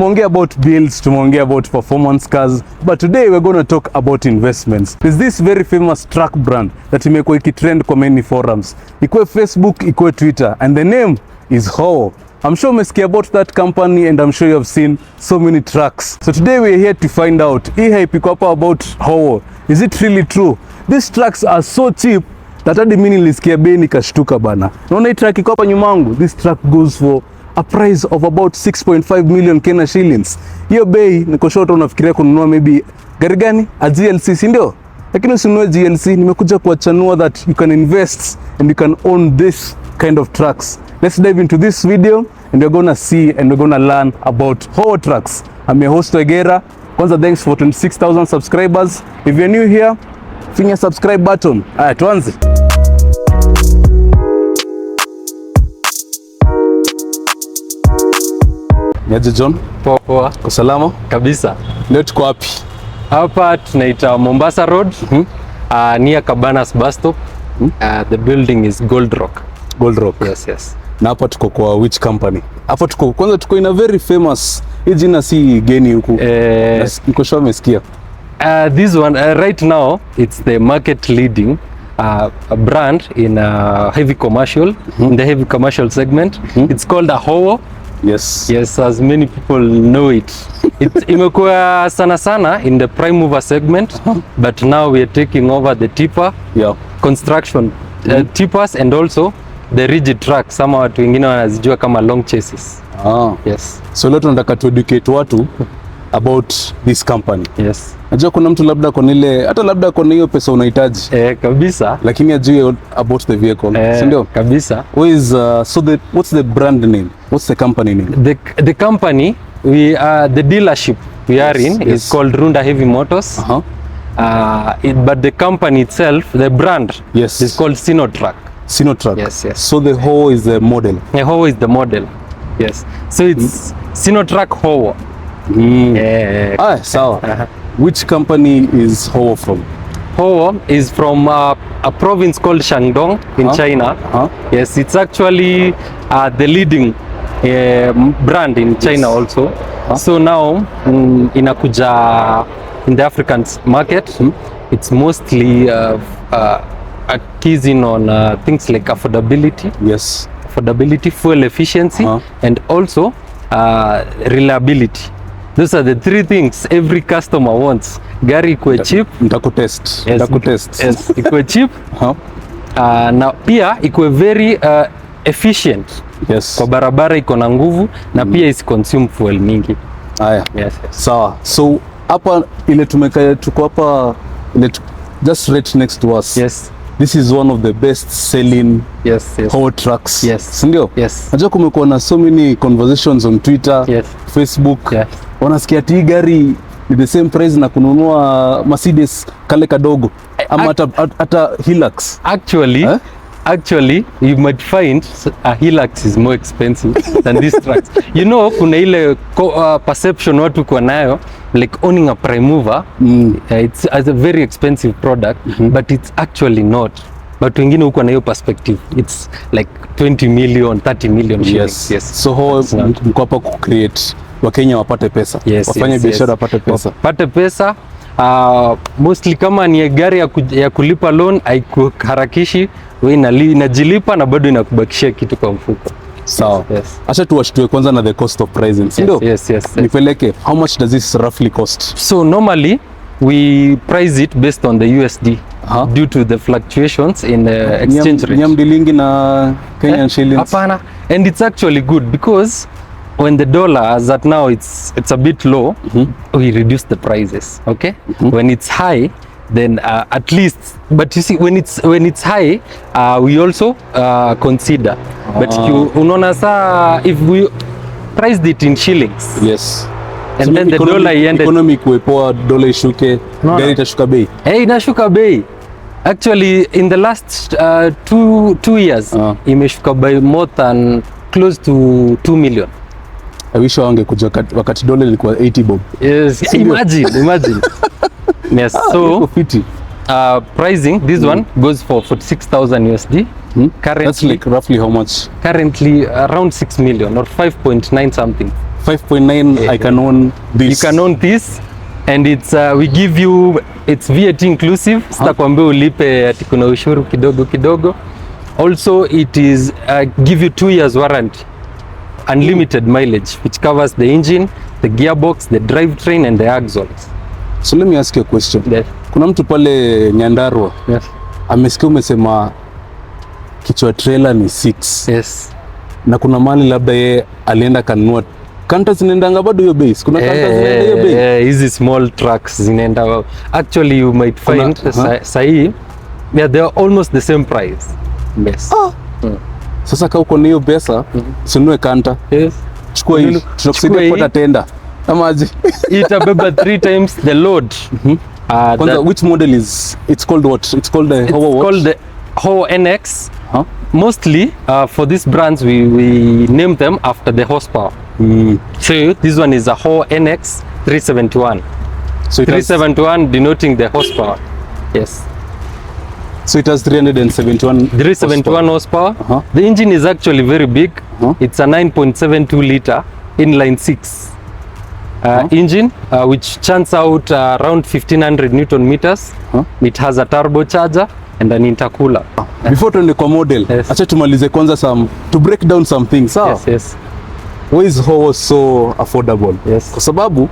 Tumeongea about builds, tumeongea about performance cars, but today we're going to talk about investments. There's this very famous truck brand that imekuwa ikitrend kwa many forums. Ikuwe Facebook, ikuwe Twitter, and the name is Howo. I'm sure umesikia about that company and I'm sure you have seen so many trucks. So today we're here to find out, hii hype iko hapa about Howo. Is it really true? These trucks are so cheap that hadi mimi nilisikia bei nikashtuka bana. Naona hii truck iko hapa nyuma yangu. This truck goes for a price of about 6.5 million Kenya shillings. Hiyo bei niko sure unafikiria kununua maybe gari gani? A GLC, si ndio? Lakini usinunue GLC, nimekuja kuachanua that you can invest and you can own this kind of trucks. Let's dive into this video and we're gonna see and we're gonna learn about Howo trucks. I'm your host Wegera. Kwanza, thanks for 26,000 subscribers. If you're new here, finya subscribe button. Aya, tuanze. Niaje John? Poa. Kwa salama? Kabisa. Leo tuko wapi? Hapa tunaita Mombasa Road, near Cabanas bus stop. The building is Gold Rock. Gold Rock. Yes. Na hapa tuko kwa which company? Hapa tuko in a very famous, hii jina si geni huku. Niko sure umesikia. This one right now it's the market leading brand in heavy commercial, in the heavy commercial segment. It's called a Howo. Yes, as many people know it. Imekuwa sana in the prime mover segment, but now we are taking over the tipper construction tippers and also the rigid trucks. Sama watu wengine wanazijua kama long chassis. Yes. So leo tunataka to educate watu about this company. Yes. Najua kuna mtu labda kwa ile hata labda kwa hiyo pesa unahitaji. Kabisa. Lakini ajue about the vehicle. Si ndio? Kabisa. What's the brand name? What's the company name? The company the dealership we are in is called Runda Heavy Motors. But the company itself, the brand is called Sinotruck. Sinotruck. Yes. So the Howo is the model. The Howo is the model. Yes. So it's Sinotruck Howo. Sawa. Which company is Howo from? Howo is from a province called Shandong in China. Yes, it's actually the leading brand in China also. So now inakuja in the African market. It's mostly keying on things like affordability. Yes. Affordability, fuel efficiency, and also reliability. Those are the three things every customer wants. Gari ikuwe cheap. Nitakutest. Yes, ikuwe cheap. Na pia ikuwe very efficient. Yes. Kwa barabara iko na nguvu na pia isi consume fuel mingi. Haya. Yes. Sawa. So hapa ile tuko hapa ile just right next to us. Yes. This is one of the best selling Howo trucks. Yes. Sindio? Yes. Najua kumekuwa na so many conversations on Twitter, Facebook. Yes. Wanasikia ati gari ni the same price na kununua Mercedes kale kadogo ama hata Hilux. Actually, you might find a Hilux is more expensive than these trucks. You know, kuna ile perception watu kwa nayo, like owning a prime mover, it's as a very expensive product, but it's actually not. But wengine huko na hiyo perspective, it's like 20 million, 30 million shillings. Yes. So Howo mko hapa ku create Wakenya wapate pesa. Wafanye biashara wapate pesa. Wapate pesa. Mostly kama ni gari ya kulipa loan haikuharakishi, wewe inajilipa na bado inakubakishia kitu kwa mfuko. Sawa. Acha tuwashtue kwanza na the cost of pricing. Ndio? Yes. Nipeleke, how much does this roughly cost? So normally we price it based on the USD due to the fluctuations in the exchange rate. Nyamdilingi na Kenyan shillings. Hapana. And it's actually good because when the dollar, as at now, it's a bit low, we reduce the prices. Okay. When it's high, then at least. But you see, when it's high, we also consider. But unaona saa, if we priced it in shillings. Yes. And so then the dollar ended. Economy kuepoa, dollar ishuke, gari itashuka bei. Inashuka bei. Actually, in the last two years, imeshuka by more than close to 2 million. I wish wangekuja wakati dola ilikuwa 80 bob. Yes, imagine. Yes, so pricing, this one goes for 46,000 USD. Currently, that's like roughly how much? Currently around 6 million or 5.9 something. 5.9 I can own this. You can own this and it's we give you, it's VAT inclusive. Sitakwambia ulipe ati kuna ushuru kidogo kidogo. Also it is give you 2 years warranty, unlimited mileage, which covers the engine, the gearbox, the drivetrain and the axles. So let me ask you a question. Yes. Kuna mtu pale Nyandarua. Yes. Amesikia umesema kichwa trailer ni 6. Yes. Na kuna mali labda ye alienda kanunua. Kanta zinaendanga bado hiyo base. Kuna kanta zinaenda hiyo base. Hizi small trucks zinaenda. Actually you might find sahi yeah, they are almost the same price. Yes. Sasa kama uko na hiyo pesa, usinunue kanta. Yes. Chukua hii. Tunakusaidia kupata tenda. Ama aje? Itabeba 3 times the load. Kwanza, which model is, it's called what? It's called the Howo what? It's called the Howo NX. Mostly for these brands we name them after the horsepower. So this one is a Howo NX 371. So 371 denoting the horsepower. Yes. So it has 371 horsepower. The engine is actually very big. It's a 9.72 liter inline 6 engine, which churns out around 1500 Newton meters. It has a turbocharger and an intercooler. Before tuende kwa model, acha tumalize kwanza to break down some things. Yes, yes. Why is Howo so affordable? Yes. Kwa sababu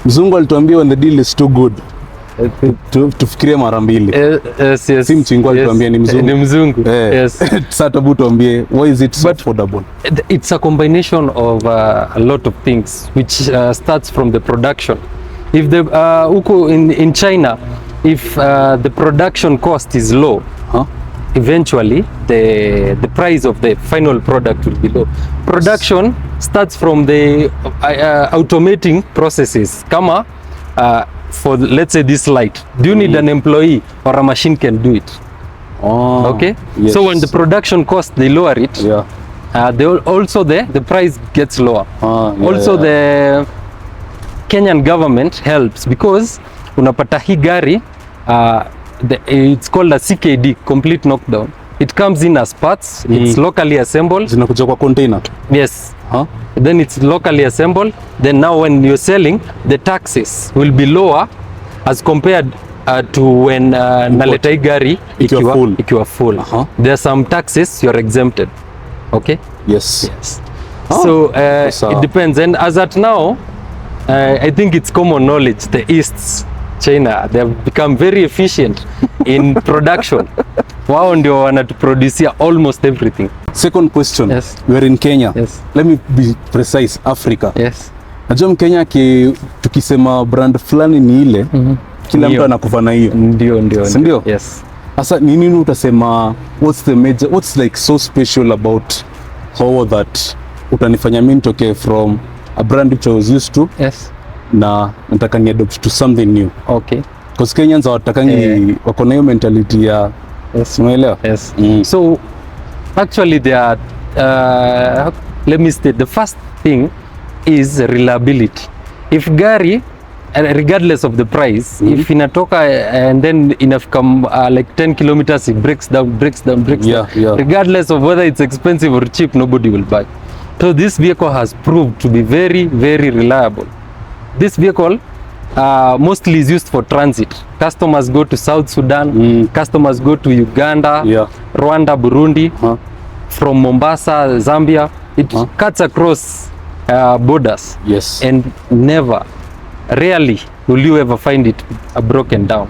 mzungu alituambia when the deal is too good tufikirie mara mbili. Yes, yes. Si mchingu alituambia, ni mzungu. Ni mzungu. Yes. Sasa tabu tuambie, why is it so affordable? It's a combination of a lot of things which starts from the production. If the in China, if the production cost is low, eventually the price of the final product will be low. Production starts from the automating processes. Kama for let's say this light, do you need an employee or a machine can do it? Okay. Yes. So when the production cost they lower it, they also the price gets lower. The Kenyan government helps because unapata hii gari it's called a CKD, complete knockdown. It comes in as parts. It's locally assembled. Zinakuja kwa container. Yes. Then it's locally assembled. Then now when you're selling, the taxes will be lower as compared to when naleta gari ikiwa full. There are some taxes you're exempted. Okay? Yes. Yes. So it depends. And as at now, I think it's common knowledge the East China, they have become very efficient in production. Wao ndio wanatuproducia almost everything. Second question. Yes. We are in Kenya. Yes. Let me be precise, Africa. Yes. Najua Mkenya tukisema brand fulani ni ile, kila mtu anakufa na hiyo. Ndio. Yes. Sasa ni nini utasema, what's like so special about Howo that utanifanya mimi nitoke from a brand which I was used to? Yes. Na nataka ni adopt to something new. Okay. Because Kenyans hawatakangi wako na hiyo mentality ya unaelewa? Yes. So actually there are let me state the first thing is reliability. If gari regardless of the price, if inatoka and then inafika like 10 kilometers it breaks down. Regardless of whether it's expensive or cheap, nobody will buy. So this vehicle has proved to be very, very reliable. This vehicle mostly is used for transit. Customers go to South Sudan, customers go to Uganda, Rwanda, Burundi, from Mombasa, Zambia. It cuts across borders. Yes. And rarely will you ever find it broken down.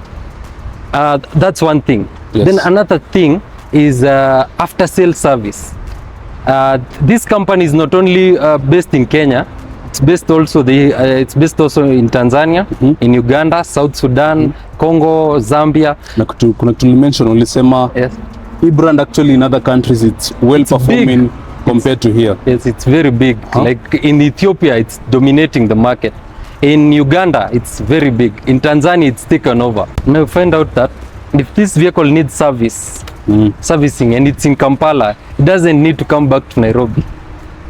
That's one thing. Yes. Then another thing is after sales service. This company is not only based in Kenya, it's based also in Tanzania, in Uganda, South Sudan, Congo, Zambia. Na kuna mention ulisema hii brand actually in other countries it's well performing compared to here. Yes, it's very big. Like in Ethiopia it's dominating the market. In Uganda it's very big. In Tanzania it's taken over. Now find out that if this vehicle needs servicing and it's in Kampala, it doesn't need to come back to Nairobi.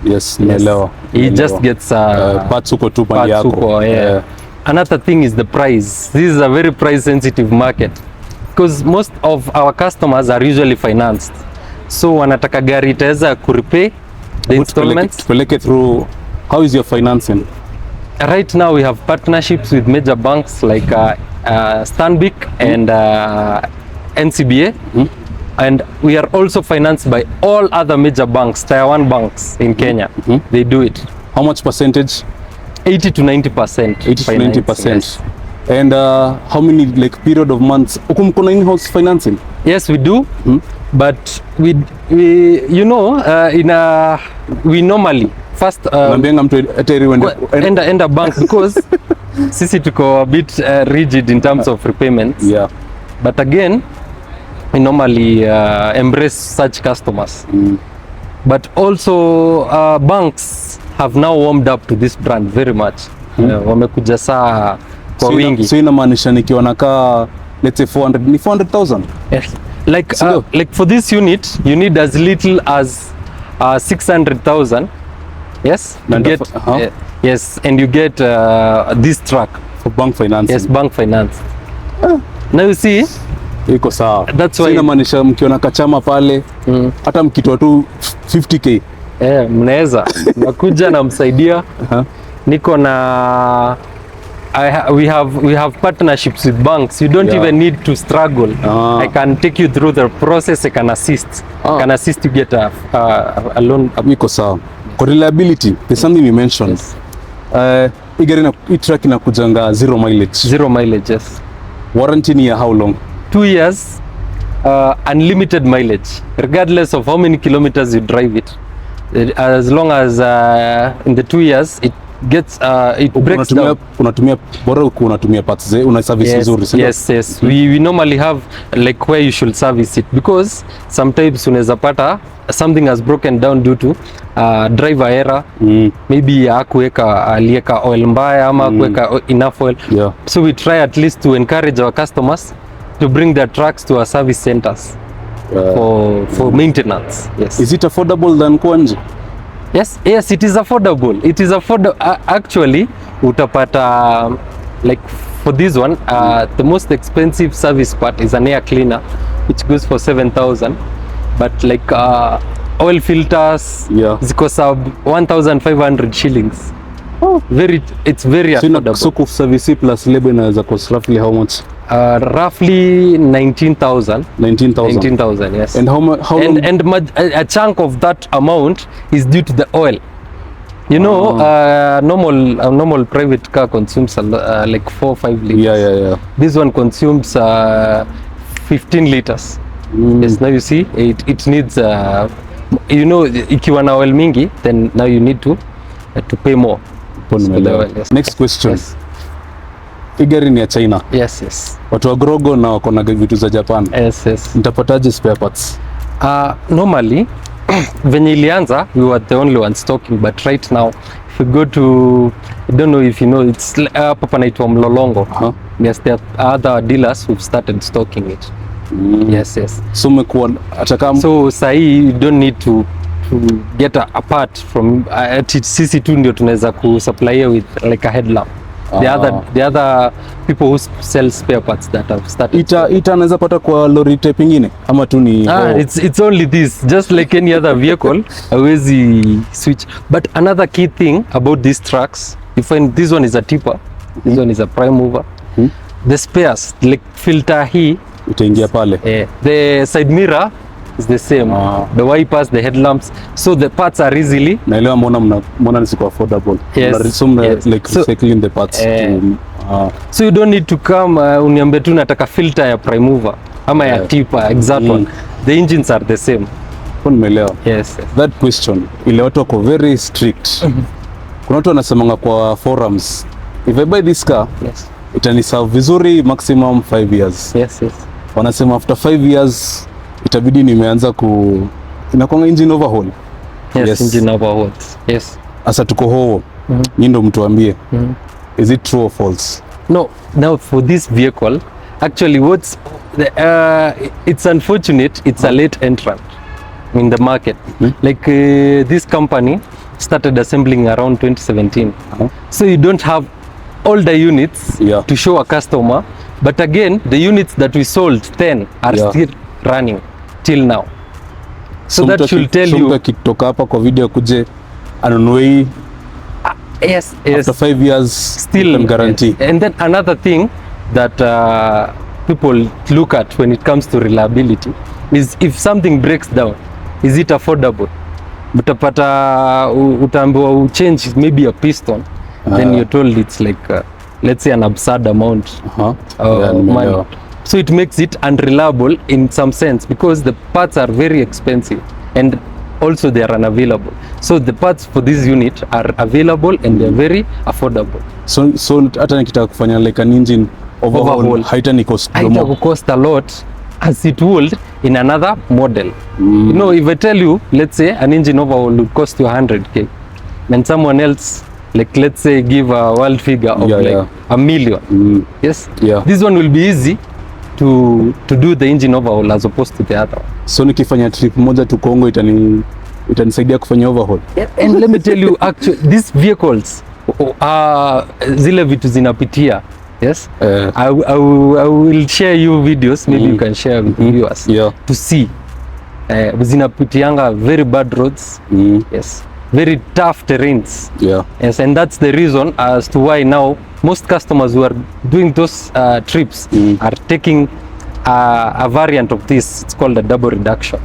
Yes, naelewa. He just gets parts huko tu pale yako. Another thing is the price. This is a very price sensitive market because most of our customers are usually financed. So wanataka gari itaweza kurepay the installments. Tupeleke through How is your financing? Right now we have partnerships with major banks like Stanbic and NCBA. And we are also financed by all other major banks, Tier 1 banks in Kenya. They do it. How much percentage? 80 to 90%. 80 to 90%. Yes. And how many like period of months? Kuna in-house financing? Yes, we do. But we you know, we normally first enda bank because sisi tuko a bit rigid in terms of repayments. Yeah. But again, we normally embrace such customers. But also banks have now warmed up to this brand very much. Wamekuja saa kwa wingi. So inamaanisha nikiona ka let's say 400,000. Yes. Like for this unit, you need as little as 600,000. Yes. You get, yes, and you get this truck for bank financing. Yes, bank finance. Now you see. Iko sawa. That's why inamaanisha mkiona kachama pale hata mkitoa tu 50k mnaweza nakuja na msaidia. Niko na we have partnerships with banks. You don't even need to struggle. I can take you through the process. I can assist. Can assist you get a loan. Iko sawa. For reliability, there's something you mentioned. Yes. Hii truck inakujanga 0 mileage. 0 mileage, yes. Warranty ni ya how long? 2 years, unlimited mileage, regardless of how many kilometers you drive it. As long as in the 2 years it gets it breaks down. Unatumia bora unatumia parts una service vizuri. Yes. We normally have like where you should service it, because sometimes unaweza pata something has broken down due to driver error. Maybe alieka oil mbaya ama kuweka enough oil. So we try at least to encourage our customers to bring their trucks to our service centers for maintenance. Yes. Is it affordable than kwa nje? Yes, it is affordable. It is affordable. Actually, utapata like for this one, the most expensive service part is an air cleaner, which goes for 7,000. But like oil filters, ziko sub 1,500 shillings. It's very affordable. So service plus labor inaweza cost roughly how much? Roughly 19,000. 19,000. Yes. And how long? And a chunk of that amount is due to the oil. You know, normal private car consumes like 4 or 5 liters. Yeah. This one consumes 15 liters. Yes. Now you see, it needs. You know, ikiwa na oil mingi, then now you need to pay more. Yes. Next question. Yes. Gari ni ya China. Yes. Watu wa Grogo na wako na vitu za Japan. Yes. Nitapataje spare parts? Normally venye ilianza we were the only ones stocking, but right now if you go to, I don't know if you know, it's hapa panaitwa Mlolongo. Yes, there are other dealers who've started stocking it. Yes. So umekuwa atakam. So sahi you don't need to get a part from sisi tu ndio tunaweza kusupply with like a headlamp. The other people who sell spare parts that have started. Ita anaweza pata kwa lorry type nyingine ama tu ni it's only this, just like any other vehicle. Hawezi switch. But another key thing about these trucks, you find this one is a tipper, this one is a prime mover. The spares like filter hii itaingia pale. The side mirror is the same. The wipers, the headlamps, so the parts are easily. Naelewa mbona nisiko affordable. Yes. Like recycling the parts. So you don't need to come uniambe tu nataka filter ya prime mover ama ya tipper, exact one. The engines are the same. Nimeelewa. Yes. That question, ile watu wako very strict. Kuna watu wanasemanga kwa forums, if I buy this car, itaniserve vizuri maximum 5 years. Yes. Wanasema after 5 years itabidi nimeanza inakuanga engine overhaul. Yes. Engine overhaul. Yes. Asa tuko Howo. Nyinyi ndo mtuambie. Is it true or false? No. Now for this vehicle, actually it's unfortunate it's a late entrant in the market. Like this company started assembling around 2017. So you don't have older units to show a customer. But again, the units that we sold 10 are still running till now. So that should tell you. Kitoka hapa kwa video kuje anunue Yes, yes. After 5 years, Still you can guarantee. Yes. And then another thing that people look at when it comes to reliability is if something breaks down, is it affordable? Utapata utaambiwa change maybe a piston, then you're told it's like let's say an absurd amount of money. So it makes it unreliable in some sense because the parts are very expensive and also they are unavailable. So the parts for this unit are available and they're very affordable. So hata nikitaka kufanya like an engine overhaul haitani cost a lot as it would in another model. You know, if I tell you, let's say an engine overhaul would cost you 100k, and someone else, like let's say, give a world figure of $1 million. Yes. This one will be easy to do the engine overhaul as opposed to the other one. So nikifanya trip moja to Congo itanisaidia kufanya overhaul. And let me tell you, actually these vehicles zile vitu zinapitia. Yes, I will share you videos. Maybe you can share with viewers to see. Zinapitianga very bad roads. Yes, very tough terrains. Yes, and that's the reason as to why now most customers who are doing those trips are taking a variant of this. It's called a double reduction.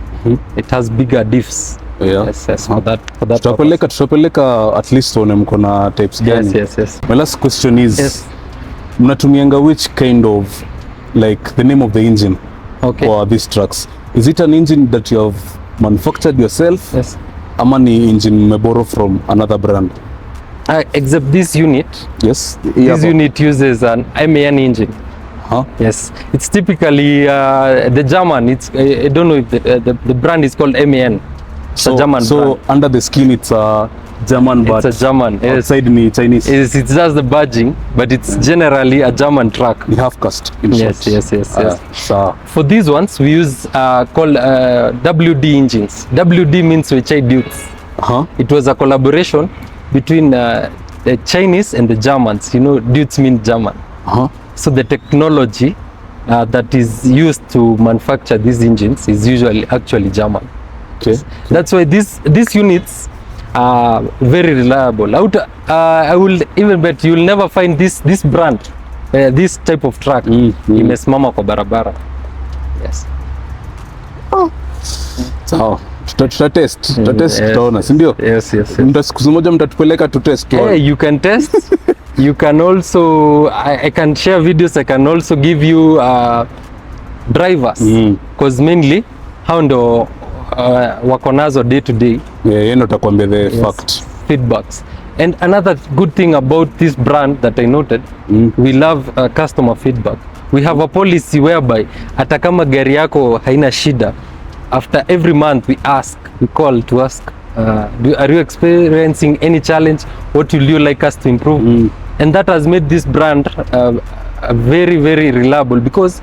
It has bigger diffs. Yes, for that tutapeleka at least one mko na types gani. Yes. My last question is mnatumianga which kind of, like, the name of the engine for these trucks? Is it an engine that you have manufactured yourself? Yes. Ama ni engine borrow from another brand? Except this unit. Yes. This unit uses an MAN engine. Yes. It's typically the German. It's I don't know if the brand is called MAN. It's a German brand. Under the skin it's a German, but it's a German. Outside ni Chinese. It's just the badging, but it's generally a German truck. We have cast. Yes. So for these ones we use called WD engines. WD means Weichai Dukes. It was a collaboration between the Chinese and the Germans. You know, Dukes mean German. So the technology that is used to manufacture these engines is usually actually German. Okay. That's why these units are very reliable. I will even bet you will never find this brand, this type of truck imesimama kwa barabara. Yes. So tutatest tutaona, si ndio? Yes. Siku moja mtatupeleka to test. You can test. You can also I can share videos. I can also give you drivers because mainly how ndo wako nazo day to day. Yeye ndo atakwambia the fact feedbacks. And another good thing about this brand that I noted, we love customer feedback. We have a policy whereby hata kama gari yako haina shida, after every month we call to ask are you experiencing any challenge, what will you like us to improve? And that has made this brand very, very reliable because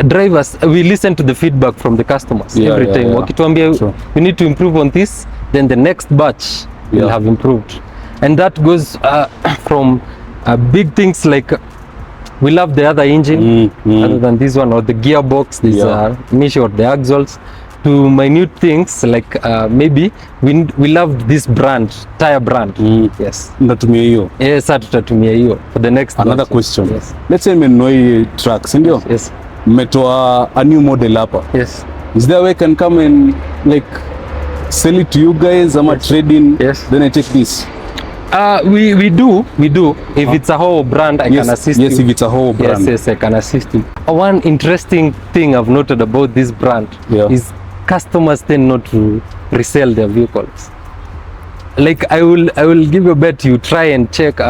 drivers, we listen to the feedback from the customers every time. Wakituambia we need to improve on this, then the next batch will have improved. And that goes from big things like we love the other engine other than this one, or the gearbox, this niche or the axles, to minute things like maybe we love this brand, tire brand. Yes. Ndatumia hiyo. Yes, tutatumia hiyo for the next another batch. question. Yes. Let's say mmenunua hii truck, si ndio? Yes. Mmetoa a new model hapa. Yes. Is there a way I can come and like sell it to you guys? Am I trading? Yes. Then I take this. We do. If it's a Howo brand, I can assist you. Yes, if it's a Howo brand. Yes, I can assist you. One interesting thing I've noted about this brand is customers tend not to resell their vehicles. Like I will give you a bet, you try and check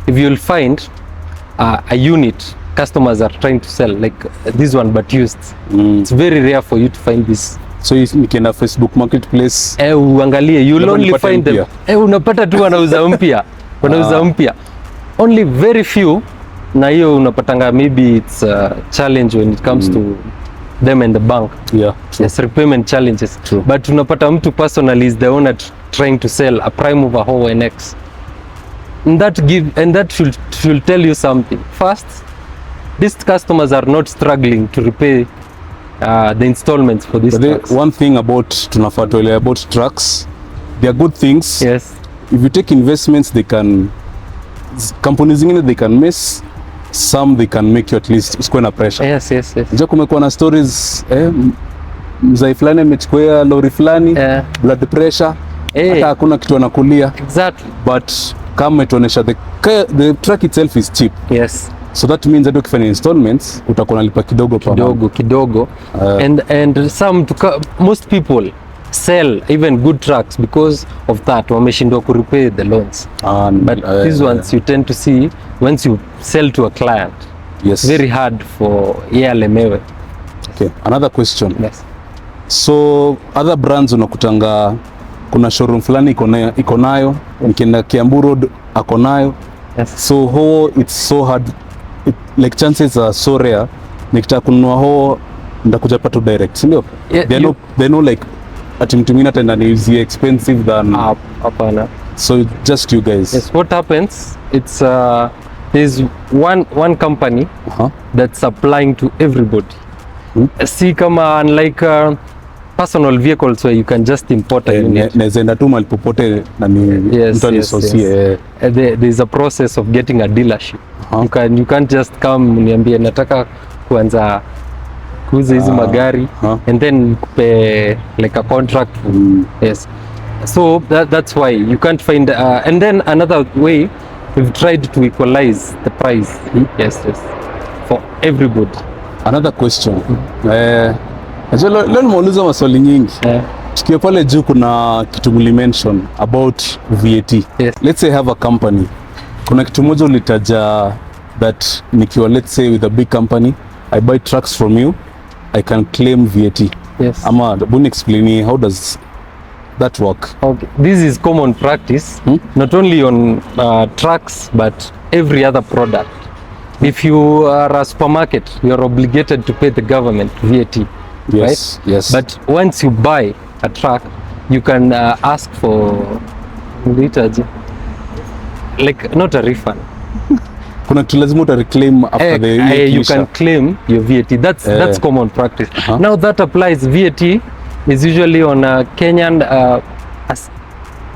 if you'll find a unit customers are trying to sell like this one but used. It's very rare for you to find this. So you can have Facebook marketplace. Uangalie, you'll only find them. Unapata tu wanauza mpya. Wanauza mpya. Only very few, na hiyo unapatanga maybe it's a challenge when it comes to them and the bank. Yes, repayment challenges. True. But unapata mtu personally is the owner trying to sell a prime over Howo NX. And that should tell you something. First, these customers are not struggling to repay the installments for these trucks. One thing about tunafaa tuelewe about trucks, there are good things. Yes. if you take investments, they can, companies zingine they can miss, some they can make you at least usikuwe na pressure. Yes. Unajua kumekuwa na stories mzai fulani amechukua lori fulani, blood pressure, hata hakuna kitu anakulia. Exactly. But kama ituonesha the truck itself is cheap. Yes. So that means that ukifanya installments utakuwa unalipa kidogo kidogo. And some most people sell even good trucks because of that, wameshindwa ku repay the loans. But these ones you tend to see once you sell to a client. Yes. Very hard for lemewe. Okay, another question. Yes. So other brands unakutanga kuna showroom fulani iko nayo, nikienda Kiambu Road ako nayo. Yes. So Howo, it's so hard, like chances are so rare nikitaka kununua Howo ndakuja pato direct, si ndio? Yeah, they know like ati mtu mwingine ataenda ni expensive than hapana. So just you guys. Yes, what happens, it's there's one company that's supplying to everybody. See kama unlike personal vehicles where you can just import a unit. Naenda tu mahali popote na ni mtu anisosie. There's a process of getting a dealership. You can't just come niambie nataka kuanza kuuza hizi magari and then kupe like a contract. Yes. So that's why you can't find and then another way, we've tried to equalize the price. Yes, for everybody. Another question. Leo nimeuliza maswali nyingi. Tukiwa pale juu kuna kitu mention about VAT. Yes. Let's say I have a company. Kuna kitu moja ulitaja that nikiwa let's say with a big company, I buy trucks from you, I can claim VAT. Yes. Ama buni explain how does that work? Okay. This is common practice, not only on trucks but every other product. If you are a supermarket, you are obligated to pay the government VAT. Yes, right? yes. But once you buy a truck, you can ask for like not a refund. Kuna kitu lazima uta reclaim after the year. You can claim your VAT. That's common practice. Now that applies. VAT is usually on Kenyan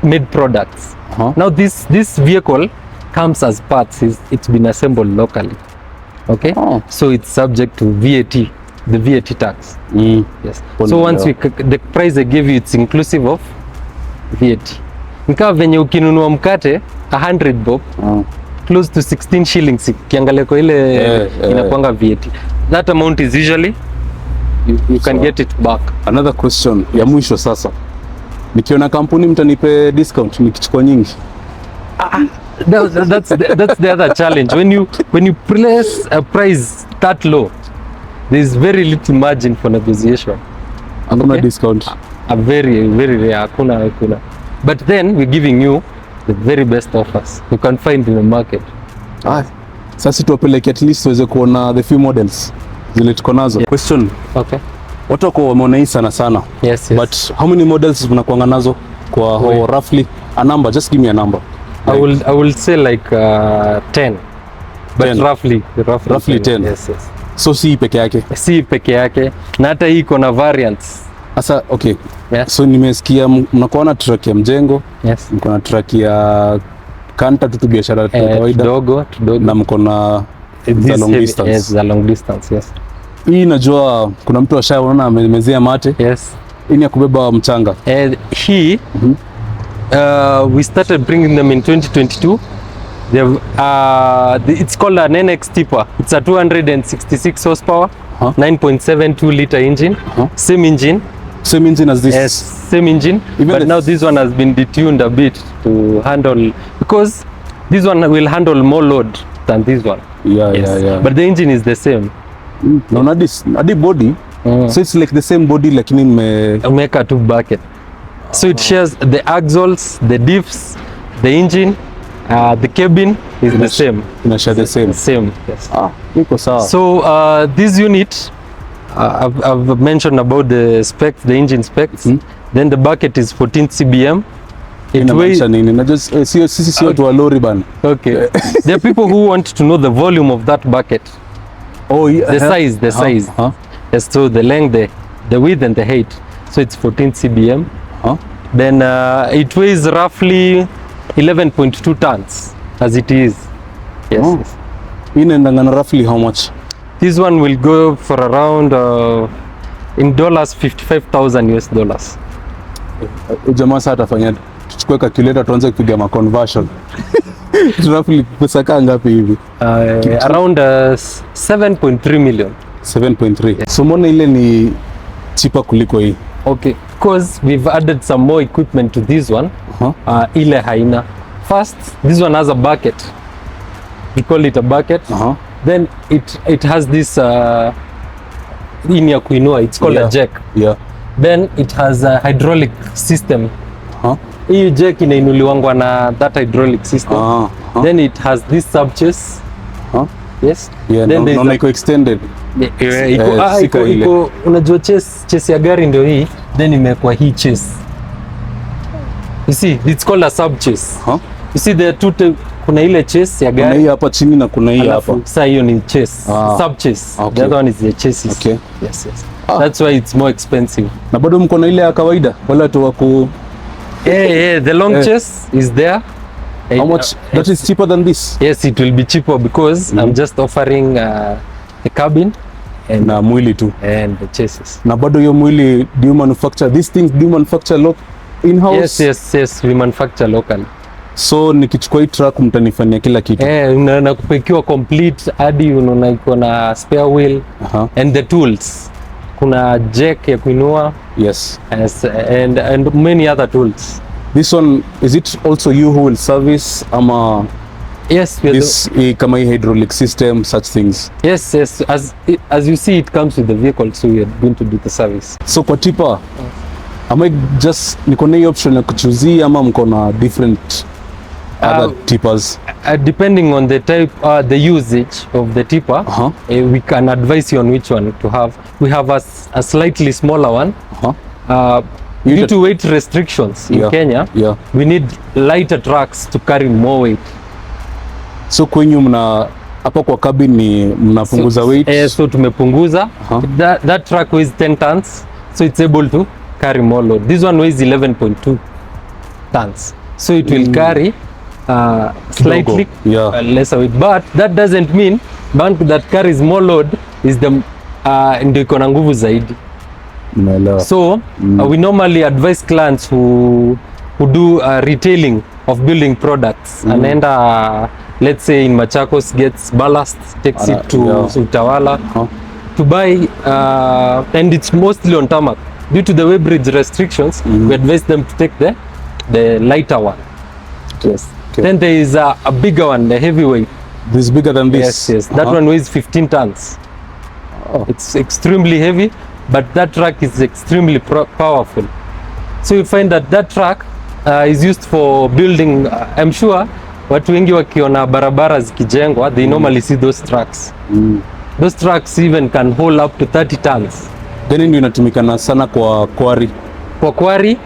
made products. Now this vehicle comes as parts. It's been assembled locally. Okay. So it's subject to VAT. The VAT tax. Yes. So once the price they give you, it's inclusive of VAT. Nikawa venye ukinunua mkate 100 bob, close to 16 shillings kiangalia kwa ile inakuanga VAT. That amount is usually you can get it back. Another question ya mwisho sasa. Nikiona kampuni mtanipe discount nikichukua nyingi. That's the other challenge. When you place a price that low, there is very little margin for negotiation. Hakuna discount. A very rare. Hakuna. But then we're giving you the very best offers you can find in the market. Sasa tuwapeleke at least tuweze kuona the few models zile tuko nazo. Question. Okay. Watu wako wameona hii sana. Yes. But how many models mnakuanga nazo kwa Howo roughly? A number, just give me a number. I will say like 10. But 10. Roughly 10. Yes. So si peke yake. Si peke yake. Na hata hii iko na variants. Asa okay. Yes. So nimesikia mnakuwa na truck ya mjengo. Yes. Mko na truck ya kanta tu biashara kawaida. Kidogo. Na mko na long distance. Yes, the long distance, yes. Hii najua kuna mtu ashaona amemezea mate. Yes. Hii ni ya kubeba mchanga. Hii we started bringing them in 2022. It's called an NX tipper. It's a 266 horsepower, 9.72 liter engine. Same engine as this? Yes, same engine. But now this one has been detuned a bit to handle, because this one will handle more load than this one. Yeah. But the engine is the same. No, not this. Adi body. So it's like the same body, like in umeka two bucket. So it shares the axles, the diffs, the engine, the cabin is the same. Share the same. Same. Yes. Iko sawa. So this unit, I've mentioned about the specs, the engine specs. Then the bucket is 14 cbm. It weighs. Sisi watu wa lori bana. Okay. There are people who want to know the volume of that bucket. Oh, yeah. The size. Yes, so the length, the width and the height. So it's 14 cbm. Then it weighs roughly 11.2 tons as it is. Yes, Oh. yes. Inaendanga roughly how much? This one will go for around in dollars 55,000 US dollars. Jamaa sasa atafanya tuchukue calculator tuanze kupiga ma conversion. Roughly pesa kaa ngapi hivi? Around 7.3 million. 7.3. So mbona ile ni cheaper kuliko hii? Okay, because we've added some more equipment to this one. Ile haina. First, this one has a bucket. We call it a bucket. Then it has this in ya kuinua, it's called a jack. Yeah. Then it has a hydraulic system. Hii jack inainuliwangwa na that hydraulic system. Then it has this sub chase. Yes. Yeah, then no, iko extended. Iko unajua chase ya gari ndio hii, then imekuwa hii chase. You see, it's called a sub chase. You see there are two kuna ile chase ya gari. Kuna hii hapa chini na kuna hii hapa. Sasa hiyo ni chase, sub chase. Okay. The other one is the chassis. Okay. Yes, yes. That's why it's more expensive. Na bado mko na ile ya kawaida wala tu waku The long chase is there. How much? That is cheaper than this? Yes, it will be cheaper because I'm just offering the cabin and Na mwili tu. And the chassis. Na bado hiyo mwili, do you manufacture these things? Do you manufacture in-house? Yes, we manufacture locally. So nikichukua hii truck mtanifanyia kila kitu? Na kupekiwa complete hadi unaona iko na spare wheel and the tools. Kuna jack ya kuinua. Yes. And many other tools. This one, is it also you who will service ama? Yes, this kama hii hydraulic system, such things? Yes. As you see, it comes with the vehicle, so we are going to do the service. So kwa tipa, am I just niko na hii option ya kuchoose ama mko na different other tippers? Depending on the type, the usage of the tipper, we can advise you on which one to have. We have a slightly smaller one. Due to weight restrictions in Kenya, we need lighter trucks to carry more weight. So kwenyu mna hapa kwa cabin ni mnapunguza weight? So tumepunguza. That truck weighs 10 tons, so it's able to carry more load. This one weighs 11.2 tons, so it will carry slightly lesser weight, but that doesn't mean bank that carries more load is the ndio iko na nguvu zaidi. So we normally advise clients who do retailing of building products. Anaenda let's say in Machakos, gets ballast, takes it to Utawala to buy and it's mostly on tarmac. Due to the weighbridge restrictions, we advise them to take the lighter one. Yes. Then there is a bigger one, the heavyweight. This is bigger than this? Yes. That one weighs 15 tons. It's extremely heavy, but that truck is extremely powerful. So you find that truck is used for building. I'm sure watu wengi wakiona barabara zikijengwa, they normally see those trucks. Those trucks even can hold up to 30 tons. Then ndio inatumikana sana kwa quarry. For quarry,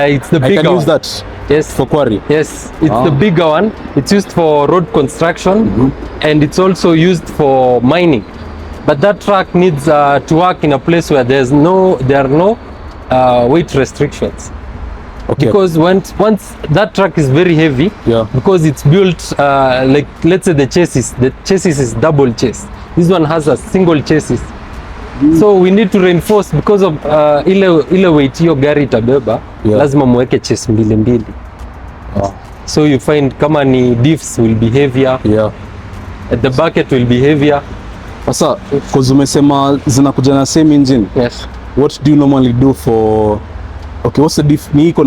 it's the bigger one. I can use that. Yes. For quarry? Yes, it's the bigger one. It's used for road construction and it's also used for mining. But that truck needs to work in a place where there are no weight restrictions. Okay. Because once that truck is very heavy, because it's built like let's say the chassis is double chassis. This one has a single chassis. So we need to reinforce because of ile weight hiyo gari itabeba, lazima muweke chassis mbili. So you find kama ni diffs will be heavier. The bucket will be heavier. Sasa cause umesema zinakuja na same engine. Yes. What do you normally do for what's the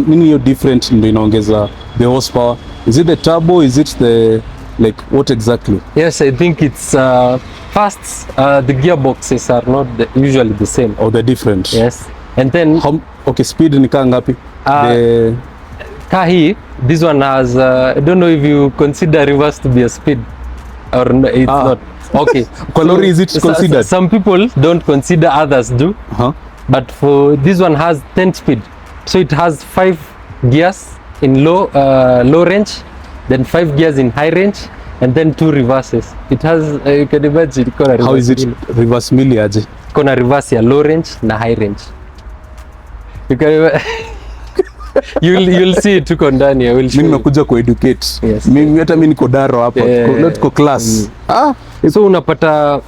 nini hiyo different ndio inaongeza the horsepower? Is it the turbo? Is it the what exactly? Yes, I think it's first the gearboxes are not usually the same. Or they're different? Yes. And then speed ni kaa ngapi? Kahi, this one has I don't know if you consider reverse to be a speed or no, it's not. Okay. Kwa lorry is it considered? Some people don't consider, others do. But for this one has 10 speed. So it has 5 gears in low range, then 5 gears in high range, and then 2 reverses. It has you can imagine how is it reverse mili aje? Kona reverse ya low range na high range. You can You'll see it tuko ndani. I will show Mimi you. nimekuja ku educate. Yes. Mimi hata mimi niko daro hapa. Leo tuko class. So unapata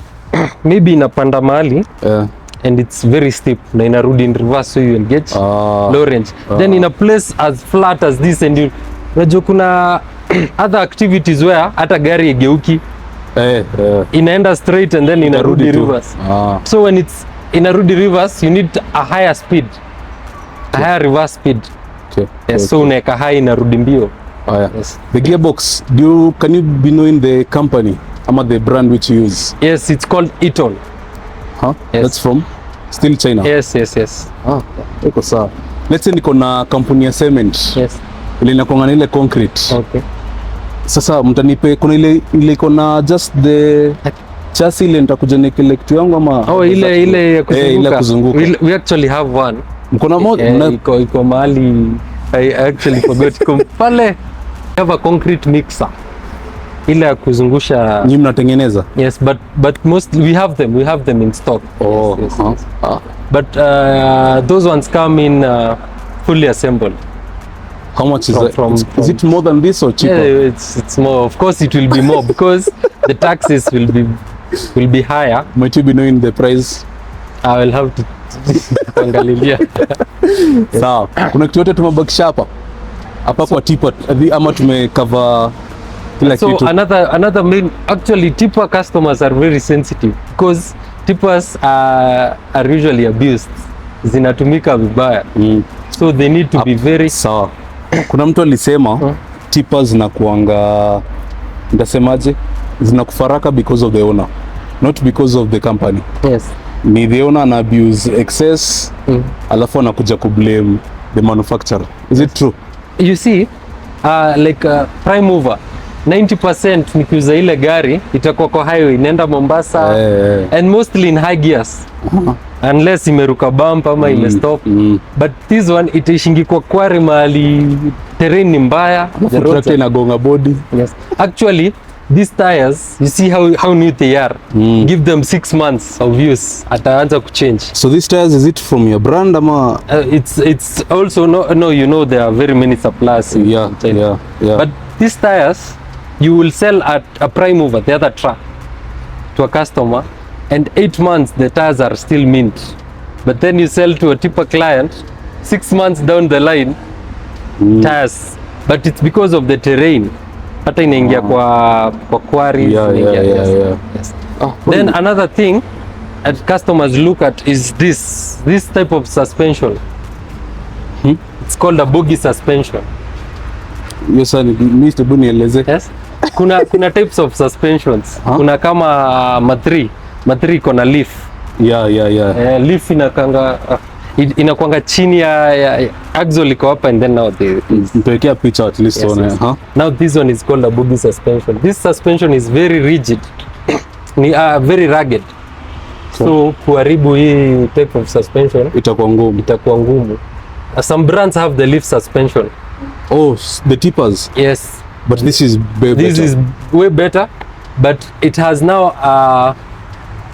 maybe inapanda mahali and it's very steep na inarudi in reverse, so you will get low range. Then in a place as flat as this, and unajua kuna other activities where hata gari igeuki inaenda straight and then inarudi reverse. So when it's inarudi reverse, you need a higher speed, a higher reverse speed. So unaweka high inarudi mbio. Yes. The gearbox, can you be knowing the company ama the brand which you use? Yes, it's called Eton. Yes. That's from still China? Yes. Iko sawa. Let's say niko na kampuni ya cement. Yes. Ile inakuanga na ile concrete. Okay. Sasa mtanipe kuna ile iko na just the chassis ile nitakuja nikile kitu yangu ama ile ya kuzunguka. Ile kuzunguka. We actually have one. Mkona moja iko mahali. I actually forgot pale. Have a concrete mixer. Ile ya kuzungusha. Nyinyi mnatengeneza? Yes, but mostly we have them in stock. Yes. But those ones come in fully assembled. How much is it? Is it more than this or cheaper? Yeah, it's more. Of course it will be more because the taxes will be higher. Might you be knowing the price? I will have to kuangalilia. Sawa. Kuna kitu yote tumebakisha hapa kwa tipper ama tumecover kila kitu. So another main, actually tipper customers are very sensitive because tippers are usually abused. Zinatumika vibaya. So they need to be very sawa. Kuna mtu alisema tippers zinakuanga, ndasemaje, zinakufaraka because of the owner, not because of the company. Yes. Ni the owner na abuse excess, alafu anakuja kublame the manufacturer. Is it true? You see, prime mover 90% nikiuza ile gari itakuwa kwa highway inaenda Mombasa and mostly in high gears. Unless imeruka bump ama ime stop. But this one itaishingi kwa kwari mahali terrain ni mbaya, the road inagonga body. Yes. Actually these tires, you see how new they are. Give them 6 months of use, ataanza kuchange. So these tires, is it from your brand ama it's also no, you know there are very many suppliers in China. Yeah. But these tires you will sell at a prime mover, the other truck, to a customer, and 8 months the tires are still mint. But then you sell to a tipper client 6 months down the line, tires, but it's because of the terrain. Hata inaingia kwa quarries. Yes. Then another thing that customers look at is this type of suspension. It's called a bogie suspension. Yes, Mr. Bunieleze. Yes. Kuna types of suspensions. Kuna kama matri iko na leaf. Leaf inakwanga chini ya axle iko hapa, and then now mpekea picture at least one. Now this one is called a bogie suspension. This suspension is very rigid. Ni very rugged. So kuharibu hii type of suspension itakuwa ngumu. Some brands have the leaf suspension. Oh, the tippers. Yes. But this is way better. This is way better, but it has now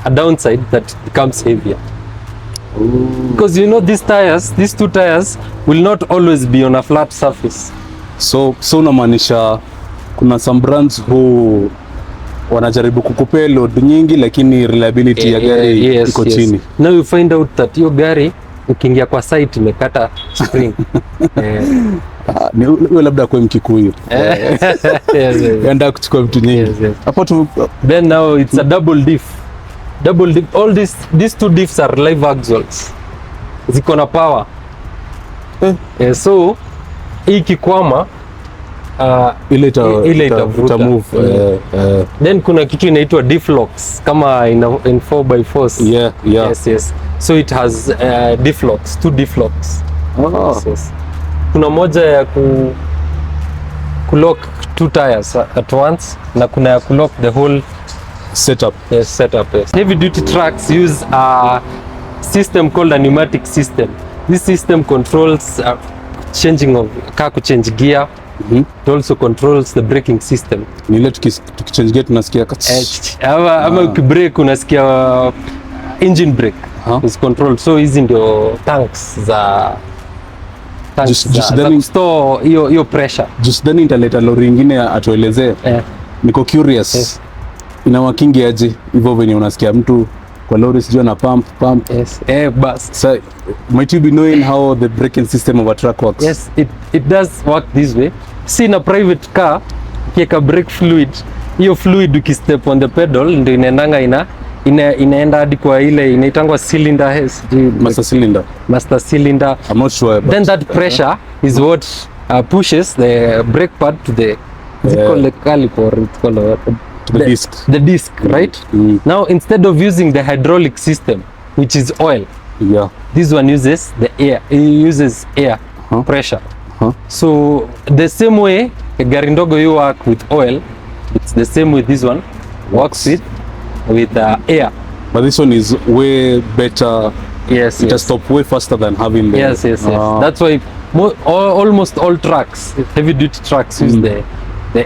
a downside that it becomes heavier. Because you know these two tires will not always be on a flat surface. So unamaanisha kuna some brands who wanajaribu kukupea load nyingi lakini reliability ya gari iko chini. Now you find out that hiyo gari ukiingia kwa site imekata spring. Ni labda kwa Mkikuyu. Enda kuchukua vitu nyingi. Hapo then now it's a double diff. All these two diffs are live axles. Ziko na power. So hii kikwama ile ita move. Then kuna kitu inaitwa diff locks kama in 4x4s. Yes. So it has diff locks, 2 diff locks. Yes. Kuna moja ya kulock 2 tires at once na kuna ya kulock the whole setup. Yes. Heavy duty trucks use a system called a pneumatic system. This system controls changing of car kuchange gear. It also controls the braking system. Ni ile tukichange gear tunasikia ama ukibrake unasikia engine brake is controlled. So hizi ndio tanks tanks Just za then kustore hiyo pressure. Just then nitaleta lori ingine atuelezee. Niko curious. Ina working aje hivyo venye unasikia mtu kwa lori sijui na pump. Yes. Bus. So might you be knowing how the braking system of a truck works? Yes, it does work this way. See, in a private car, kieka brake fluid, hiyo fluid ukistep on the pedal ndio inaendanga inaenda hadi kwa ile inaitangwa cylinder, master cylinder. I'm not sure. Then that pressure is what pushes the brake pad to the is it called the caliper or it's called the disc. The disc, right? Now instead of using the hydraulic system, which is oil, this one uses the air. It uses air pressure. So the same way gari ndogo you work with oil, it's the same way this one works with air. But this one is way better. Yes, it has stop way faster than having the... Yes. That's why almost all trucks, heavy duty trucks, use the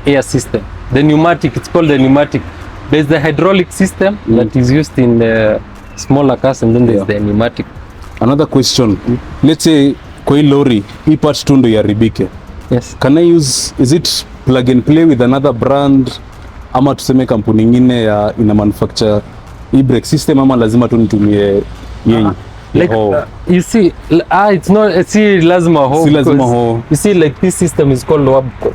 air system. The pneumatic, it's called the pneumatic. There's the hydraulic system that is used in the smaller cars, and then there's the pneumatic. Another question. Let's say kwa hii lori, hii part tu ndo iharibike. Yes. Can I use, is it plug and play with another brand, ama tuseme kampuni ingine ya ina manufacture hii brake system, ama lazima tu nitumie yenye? Like you see, it's not, see, lazima Howo. Si lazima Howo. You see, like this system is called Wabco.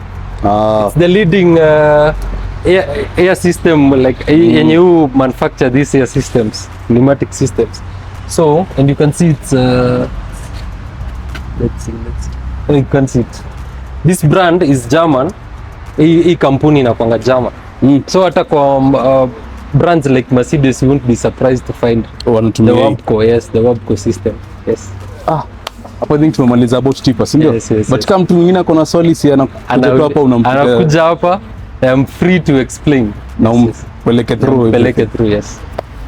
It's the leading air system, like yenye who manufacture these air systems, pneumatic systems. So, and you can see it's let's see. You can see it. This brand is German. Hii kampuni inakuanga German. So hata kwa brands like Mercedes, you won't be surprised to find the Wabco. Yes, the Wabco system. Yes. I think tumemaliza about tipa, si ndio? Yes. But kama mtu mwingine akona swali, si anakuja hapa, I'm free to explain. Na umpeleke through. Yes.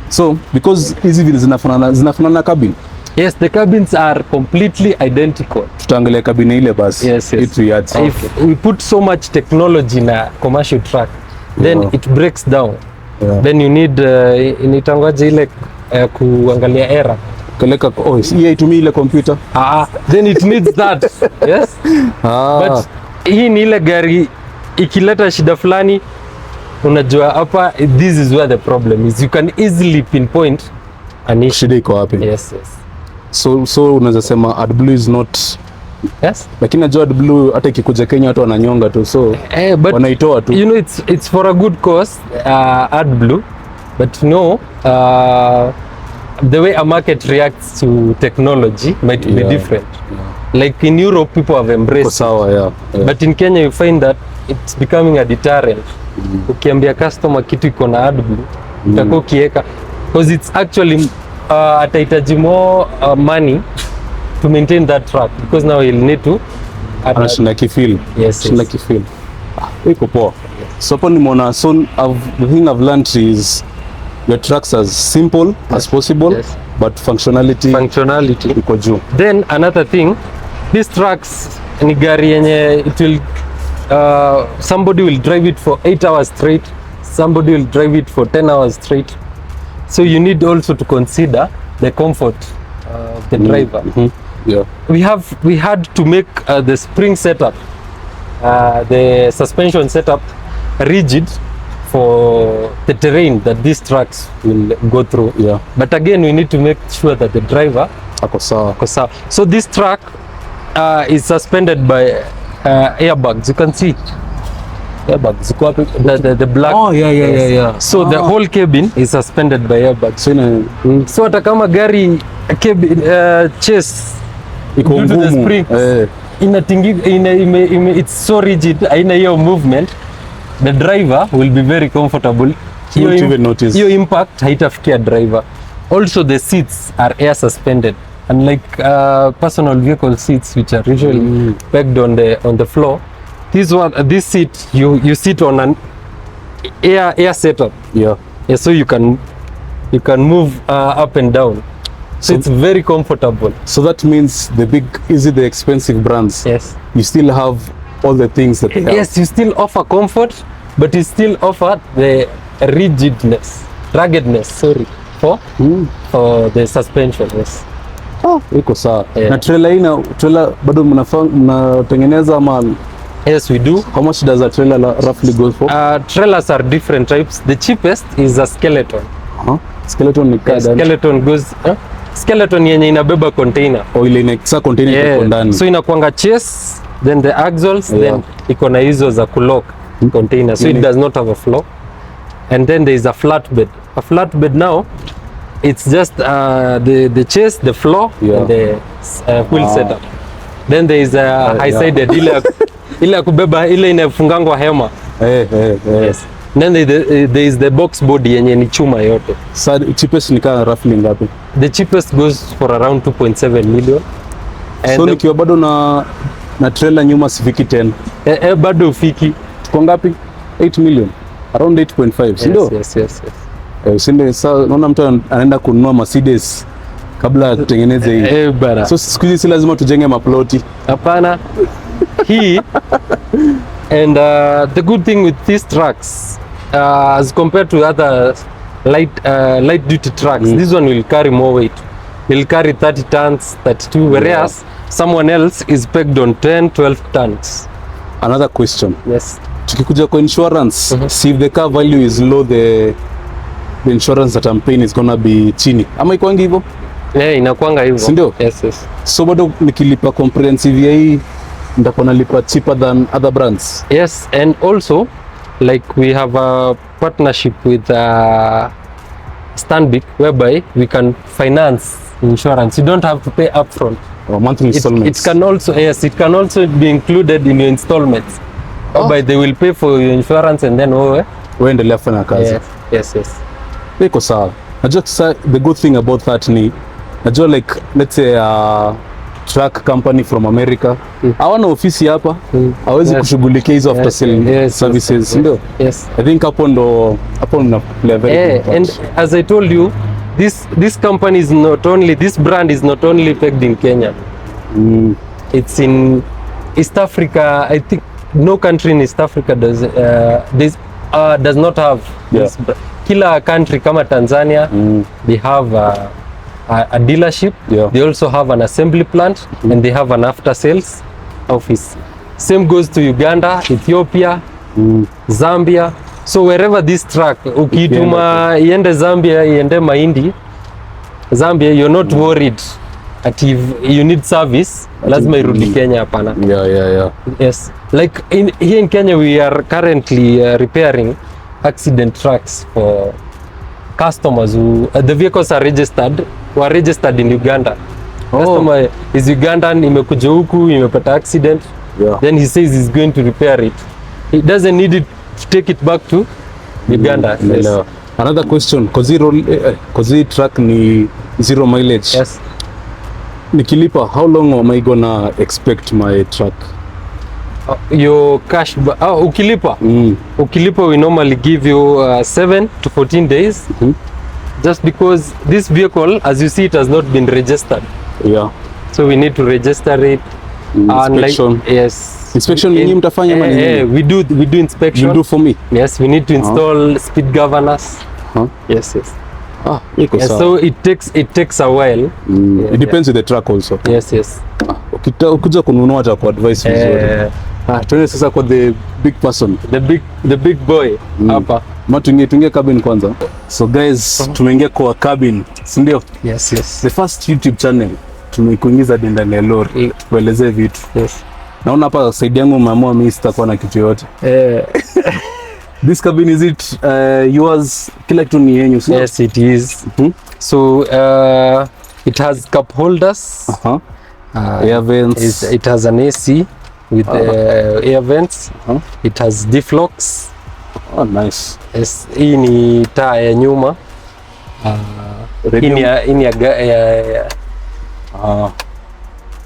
So because hizi vile zinafanana cabin. Yes, the cabins are completely identical. Tutaangalia cabin ile basi. Yes. If we put so much technology in a commercial truck, then it breaks down. Then you need initangaje ile kuangalia error. Keleka haitumii ile computer. Then it needs that. Yes. But hii ni ile gari ikileta shida fulani, unajua hapa, this is where the problem is. You can easily pinpoint an issue. Shida iko wapi? Yes. So unaweza sema AdBlue is not. Yes. Lakini najua AdBlue hata ikikuja Kenya watu wananyonga tu, so but wanaitoa tu. You know, it's for a good cause, AdBlue, but the way a market reacts to technology might be different. Like in Europe, people have embraced it. But in Kenya, you find that it's becoming a deterrent. Ukiambia customer kitu iko na AdBlue, utakuwa ukieka, because it's actually atahitaji more money to maintain that truck, because now you'll need to anashinda kifeel. Yes. Kifeel. Iko poa. So hapo nimeona, so the thing I've learned is your trucks as simple as possible, but functionality iko juu. Then another thing, these trucks ni gari yenye it will somebody will drive it for 8 hours straight, somebody will drive it for 10 hours straight. So you need also to consider the comfort of the driver. We had to make the spring setup, the suspension setup rigid for the terrain that these trucks will go through. But again, we need to make sure that the driver ako sawa. So this truck is suspended by airbags. You can see airbags, the black. So the whole cabin is suspended by airbags. So hata kama gari cabin chase iko due to the ngumu, springs, it's so rigid, haina hiyo movement, the driver will be very comfortable. Hiyo impact haitafikia driver. Also the seats are air suspended, unlike personal vehicle seats which are usually pegged on the floor. This seat you sit on an air setup. So you can move up and down. So it's very comfortable. So that means the expensive brands. Yes. You still have all the things that they have. Yes, you still offer comfort, but you still offer the ruggedness, for the suspension. Yes. Iko sawa. Yeah. Na trailer bado mnatengeneza ama? Yes, we do. How much does a trailer roughly go for? Trailers are different types. The cheapest is a skeleton. Skeleton ni kada. Skeleton goes skeleton yenye inabeba container. Ile inaxa container iko ndani. So inakuanga chase, then the axles, then iko na hizo za kulock container. So it does not have a floor. And then there is a flatbed. A flatbed now, it's just the chase, the floor, and the wheel setup. Then there is a high-sided ile ya kubeba ile inafungangwa hema. Yes. Then there is the box body yenye ni chuma yote. So cheapest ni kama roughly ngapi? The cheapest goes for around 2.7 million. And so nikiwa bado na trailer nyuma sifiki 10. Bado ufiki. Kwa ngapi? 8 million. Around 8.5, si ndio? Yes. Usinde sasa naona mtu anaenda kununua Mercedes kabla kutengeneze hii. Bana. So siku hizi si lazima tujenge maploti. Hapana. Hii and the good thing with these trucks as compared to other light duty trucks, this one will carry more weight. Will carry 30 tons, 32, whereas someone else is pegged on 10, 12 tons. Another question. Yes. Tukikuja kwa insurance, see if the car value is low, the insurance that I'm paying is gonna be chini. Ama ikuangi hivyo? Inakuanga hivyo. Si ndio? Yes. So bado nikilipa comprehensive ya hii ndakuwa nalipa cheaper than other brands. Yes, and also like we have a partnership with Stanbic whereby we can finance insurance. You don't have to pay upfront. Or monthly installments. It can also be included in your installments. Whereby they will pay for your insurance and then uendelea kufanya kazi. Yes. Iko sawa. Najua the good thing about that ni najua like let's say truck company from America hawana ofisi hapa, hawezi kushughulikia hizo after sale services, ndio? Yes. I think hapo na play very good part. And as I told you, this company is not only, this brand is not only pegged in Kenya. It's in East Africa. I think no country in East Africa does not have this. Kila country kama Tanzania, they have a dealership. They also have an assembly plant and they have an after sales office. Same goes to Uganda, Ethiopia, Zambia. So wherever this truck ukituma iende Zambia, iende mahindi Zambia, you're not worried that if you need service lazima irudi Kenya. Hapana. Yeah. Yes, like here in Kenya we are currently repairing accident trucks for customers who the vehicles are registered in Uganda. Customer is Ugandan, imekuja huku, imepata accident, then he says he's going to repair it. He doesn't need it to take it back to Uganda. Yes. Another question, cause hii truck ni 0 mileage. Yes. Nikilipa, how long am I gonna expect my truck? Your cash ukilipa we normally give you 7 to 14 days. Just because this vehicle, as you see, it has not been registered. So we need to register it. Inspection. Inspection ni mtafanya ama nini? We do inspection. You do for me? Yes, we need to install speed governors. Yes. So it takes a while. It depends with the truck also. Yes. Ukija kununua cha kwa advice vizuri. Tuende sasa kwa the big person. The big boy hapa. Tuingie cabin kwanza. So guys, tumeingia kwa cabin, si ndio? Yes. The first YouTube channel tumekuingiza ndani ya lori tuelezee vitu. Yes. Naona hapa side yangu umeamua mimi sitakuwa na kitu yote. This cabin, is it yours? Kila kitu ni yenyu, sio? Yes, it is. So it has cup holders. Air vents. It has an AC with air vents. It has deflocks. Oh, nice. Yes, hii ni taa ya nyuma.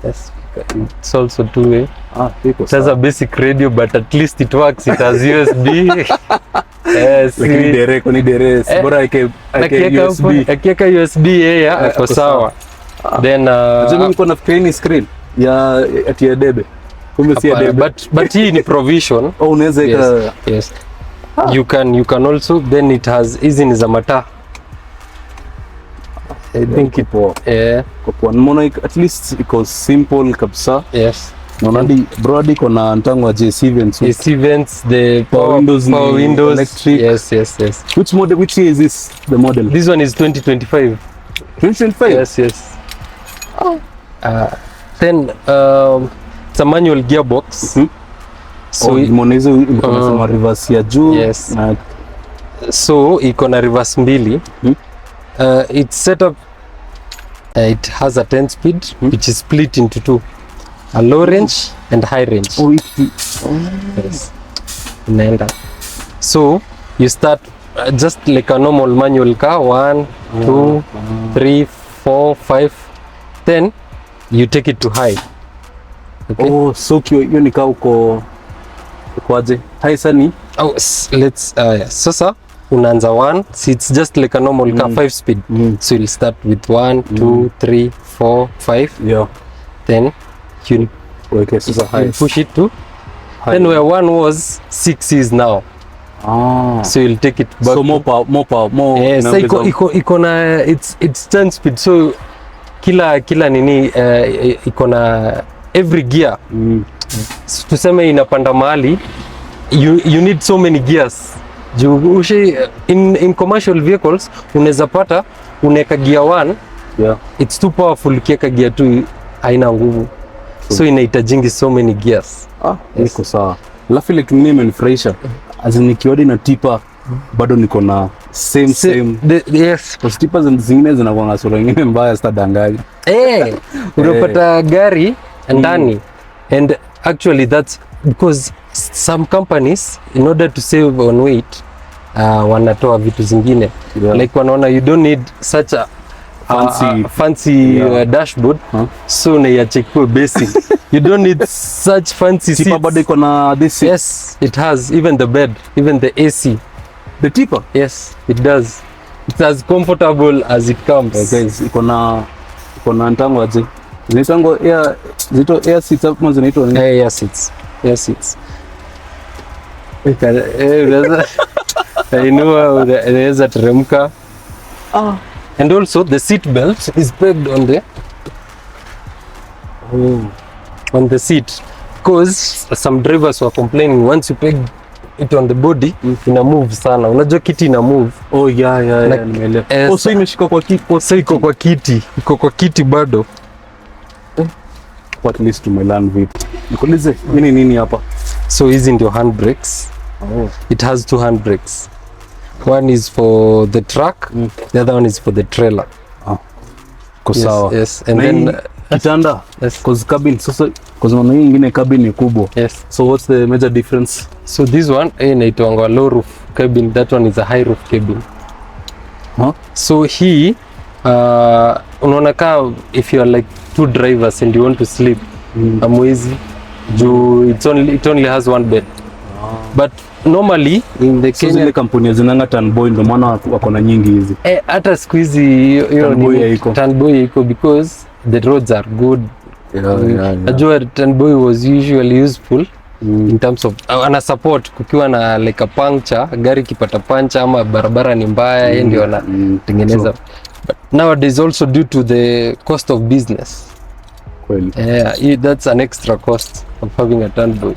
Yes, it's also two-way. It has a basic radio, but at least it works. It has USB. Yes. Lakini dere, bora ake USB. Akiweka USB ako sawa. Then mimi niko na screen ya debe. Kumbe si ya debe. But hii ni provision. Unaweza yes. You can also, then it has hizi ni za mataa. I think it kwa nimeona at least iko simple kabisa. yes. Naona di broad iko na ntango wa JC events. JC events, the power windows electric. Yes. Which model, which year is this the model? This one is 2025. 2025? Yes. Then it's a manual gearbox. So nimeona hizo iko na reverse ya juu. Yes. Na so iko na reverse mbili. It's set up it has a 10 speed which is split into two, a low range and high range. Yes. Inaenda. So you start just like a normal manual car, 1 2 3 4 5, then you take it to high. Okay. So hiyo ni kaa uko kwaje? High sani? Let's sasa unaanza 1, so it's just like a normal car 5 speed. So you'll start with 1 2 3 4 5. Yeah. Then you push it to high. Then where 1 was, 6 is now. So you'll take it back. So more power. Yes, iko na it's 10 speed. So kila nini iko na every gear. Tuseme inapanda mahali, you need so many gears. In commercial vehicles unaweza pata unaweka gear 1, it's too powerful, ukiweka gear 2 haina nguvu. So inahitajingi so many gears. Niko sawa. Alafu ile kitu imenifurahisha, nikiodi na tipa bado niko na same. Yes. Kwa tipa zingine zinakuwa sura nyingine mbaya, sitadanganya. Unapata gari ndani, and actually that's because some companies in order to save on weight wanatoa vitu zingine. Like wanaona you don't need such a fancy dashboard, so unaiacha kwa basic. You don't need such fancy seats. Tipa bado iko na this. Yes, it has even the bed, even the AC. The tipa? Yes, it does. It's as comfortable as it comes. Guys, iko na ntango aje. Zinaitwa air seats hapo, zinaitwa nini? Air seats. Inaweza teremka. And also the seat belt is pegged on the seat, because some drivers were complaining once you peg it on the body ina move sana. Unajua kiti ina move. Nimeelewa. So imeshika kwa kiti. So iko kwa kiti bado. At least tumelan vipi. Nikuulize, nini hapa? So hizi ndio handbrakes. It has 2 handbrakes. One is for the truck, the other one is for the trailer. Sawa. Yes. And then kitanda. Yes. Cause cabin, cause maana nyingine cabin ni kubwa. Yes. So what's the major difference? So this one inaitwa low roof cabin, that one is a high roof cabin. So hii unaona kama if you are like 2 drivers and you want to sleep, amwezi juu it only has 1 bed. But normally in the Kenyan, zile kampuni zinanga Tanboy ndio maana wako na nyingi hizi. Hata siku hizi hiyo ni Tanboy iko because the roads are good. Najua Tanboy was usually useful in terms of ana support kukiwa na like a puncture, gari kipata puncture ama barabara ni mbaya, ndio anatengeneza. But nowadays also due to the cost of business. That's an extra cost of having a Tanboy.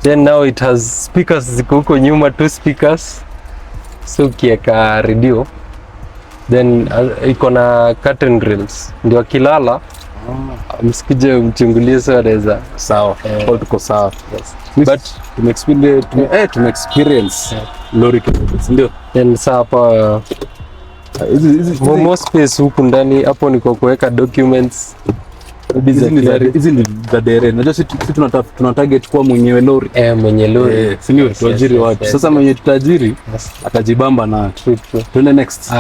Then now it has speakers ziko huko nyuma, 2 speakers. So ukiweka radio, then iko na curtain grills, ndio akilala msikije mchungulie soda. Sawa. Tuko sawa. Yes. But to experience lorry cabins ndio. Then sasa hapa more space huku ndani, hapo niko kuweka documents. Hizi ni za dere. Najua sisi tuna target kwa mwenyewe lori. Mwenye lori. Si ndio tuajiri watu. Sasa mwenye tutajiri atajibamba na. Tuende next.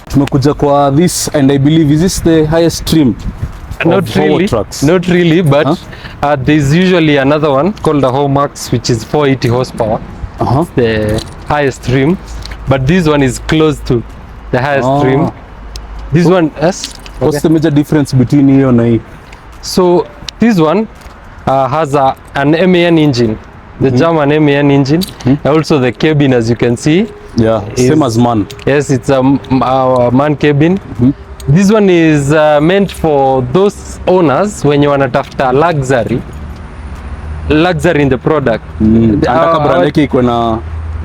Tumekuja kwa this, and I believe is this the highest trim? Not really, but there's usually another one called the Howo, which is 480 horsepower. The highest trim, but this one is close to the highest trim. This one, yes. What's the major difference between hiyo na hii? So this one has an MAN engine, the German MAN engine. Also the cabin, as you can see, Yeah, same as man. Yes, it's a man cabin. This one is meant for those owners wenye wanatafuta luxury in the product. Anataka brand yake iko na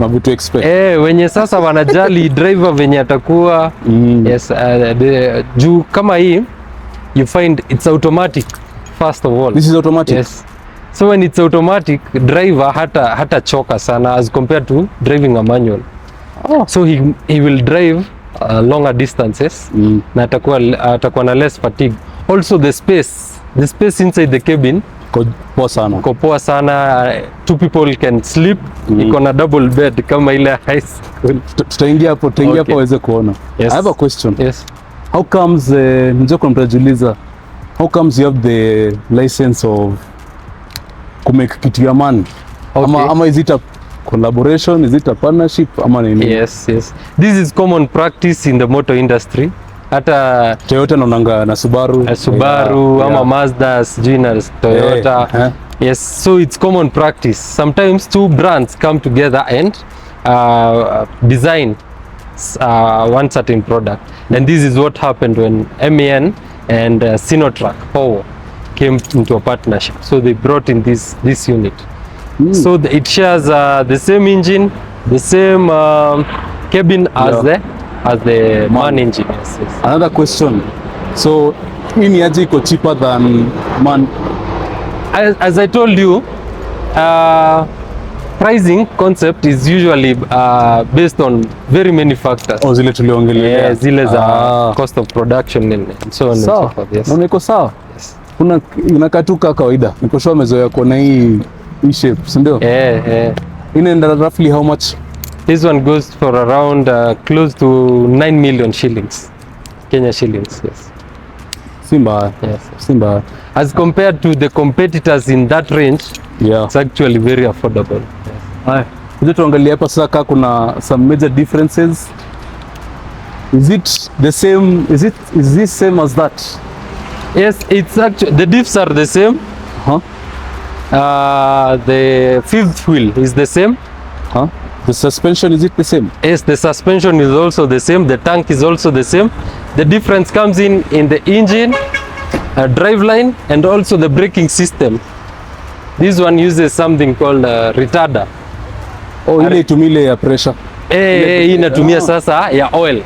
vitu expect. Wenye sasa wanajali driver venye atakuwa. Yes, juu kama hii you find it's automatic first of all. This is automatic? Yes. So when it's automatic, driver hata choka sana as compared to driving a manual. So he will drive longer distances na atakuwa na less fatigue. Also the space inside the cabin ko poa sana. 2 people can sleep. Iko na double bed kama ile high school. Tutaingia hapo waweze kuona. Yes. I have a question. Yes. How comes mjoko mtajuliza, how comes you have the license of kumake kitu ya man? Okay. Ama is it a collaboration, is it a partnership ama nini? Yes. This is common practice in the motor industry. Hata Toyota naonanga na Subaru, ama Mazda sijui na Toyota. Yes, so it's common practice. Sometimes 2 brands come together and design one certain product. And this is what happened when MAN and Sinotrack Howo came into a partnership. So they brought in this unit. So it shares the same engine, the same cabin as the man engine. Yes. Another question. So hii ni aje iko cheaper than man? As I told you, pricing concept is usually based on very many factors. Zile tuliongelea. Yeah, zile za cost of production and so on and so forth. Yes. Niko sawa. Yes. Kuna inakatuka kawaida. Niko sure mezoea kuona hii shape, si ndio? Inaenda roughly how much? This one goes for around close to 9 million shillings. Kenya shillings, yes. Simba. Yes. Simba. As compared to the competitors in that range, it's actually very affordable. Yes. Kuja tuangalie hapa sasa kuna some major differences. Is it the same? Is this same as that? Yes, it's actually the diffs are the same. The fifth wheel is the same. The suspension, is it the same? Yes, the suspension is also the same. The tank is also the same. The difference comes in the engine, driveline, and also the braking system. This one uses something called retarder. Ile itumile ya pressure. Hii inatumia sasa ya oil.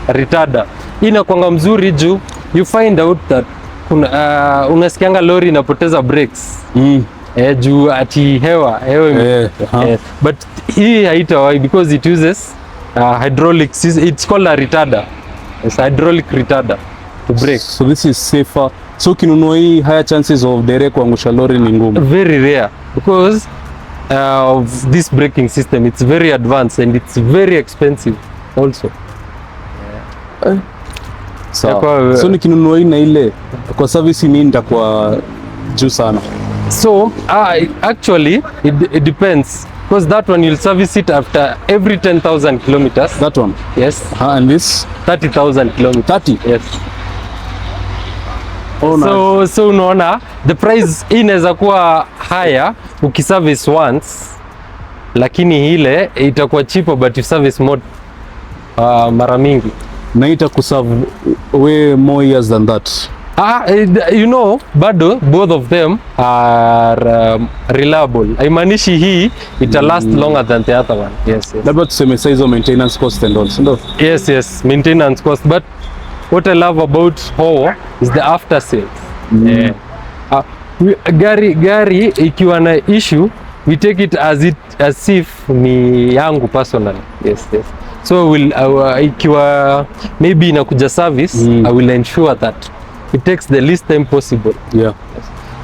Retarder. Hii inakuanga mzuri juu you find out that unasikianga lori inapoteza brakes. Juu ati hewa but hii haitawai because it uses hydraulic system. It's called a retarder. It's a hydraulic retarder to brake. So this is safer. So kinunua hii, higher chances of derek kuangusha lori ni ngumu. Very rare because of this braking system. It's very advanced and it's very expensive also. So nikinunua hii na ile kwa service ni nitakuwa juu sana. So actually it depends because that one you'll service it after every 10,000 kilometers. That one? Yes. And this? 30,000 kilometers. 30? Yes. So unaona the price inaweza kuwa higher ukiservice once, lakini ile itakuwa cheaper but you service more mara mingi. Na itakuserve way more years than that. You know, bado both of them are reliable. Haimaanishi hii ita last longer than the other one. Yes. Labda tuseme size of maintenance cost and all, no? Yes, maintenance cost. But what I love about Howo is the after sales. Gari ikiwa na issue, we take it as if ni yangu personally. Yes. So ikiwa maybe inakuja service, I will ensure that it takes the least time possible. Yeah.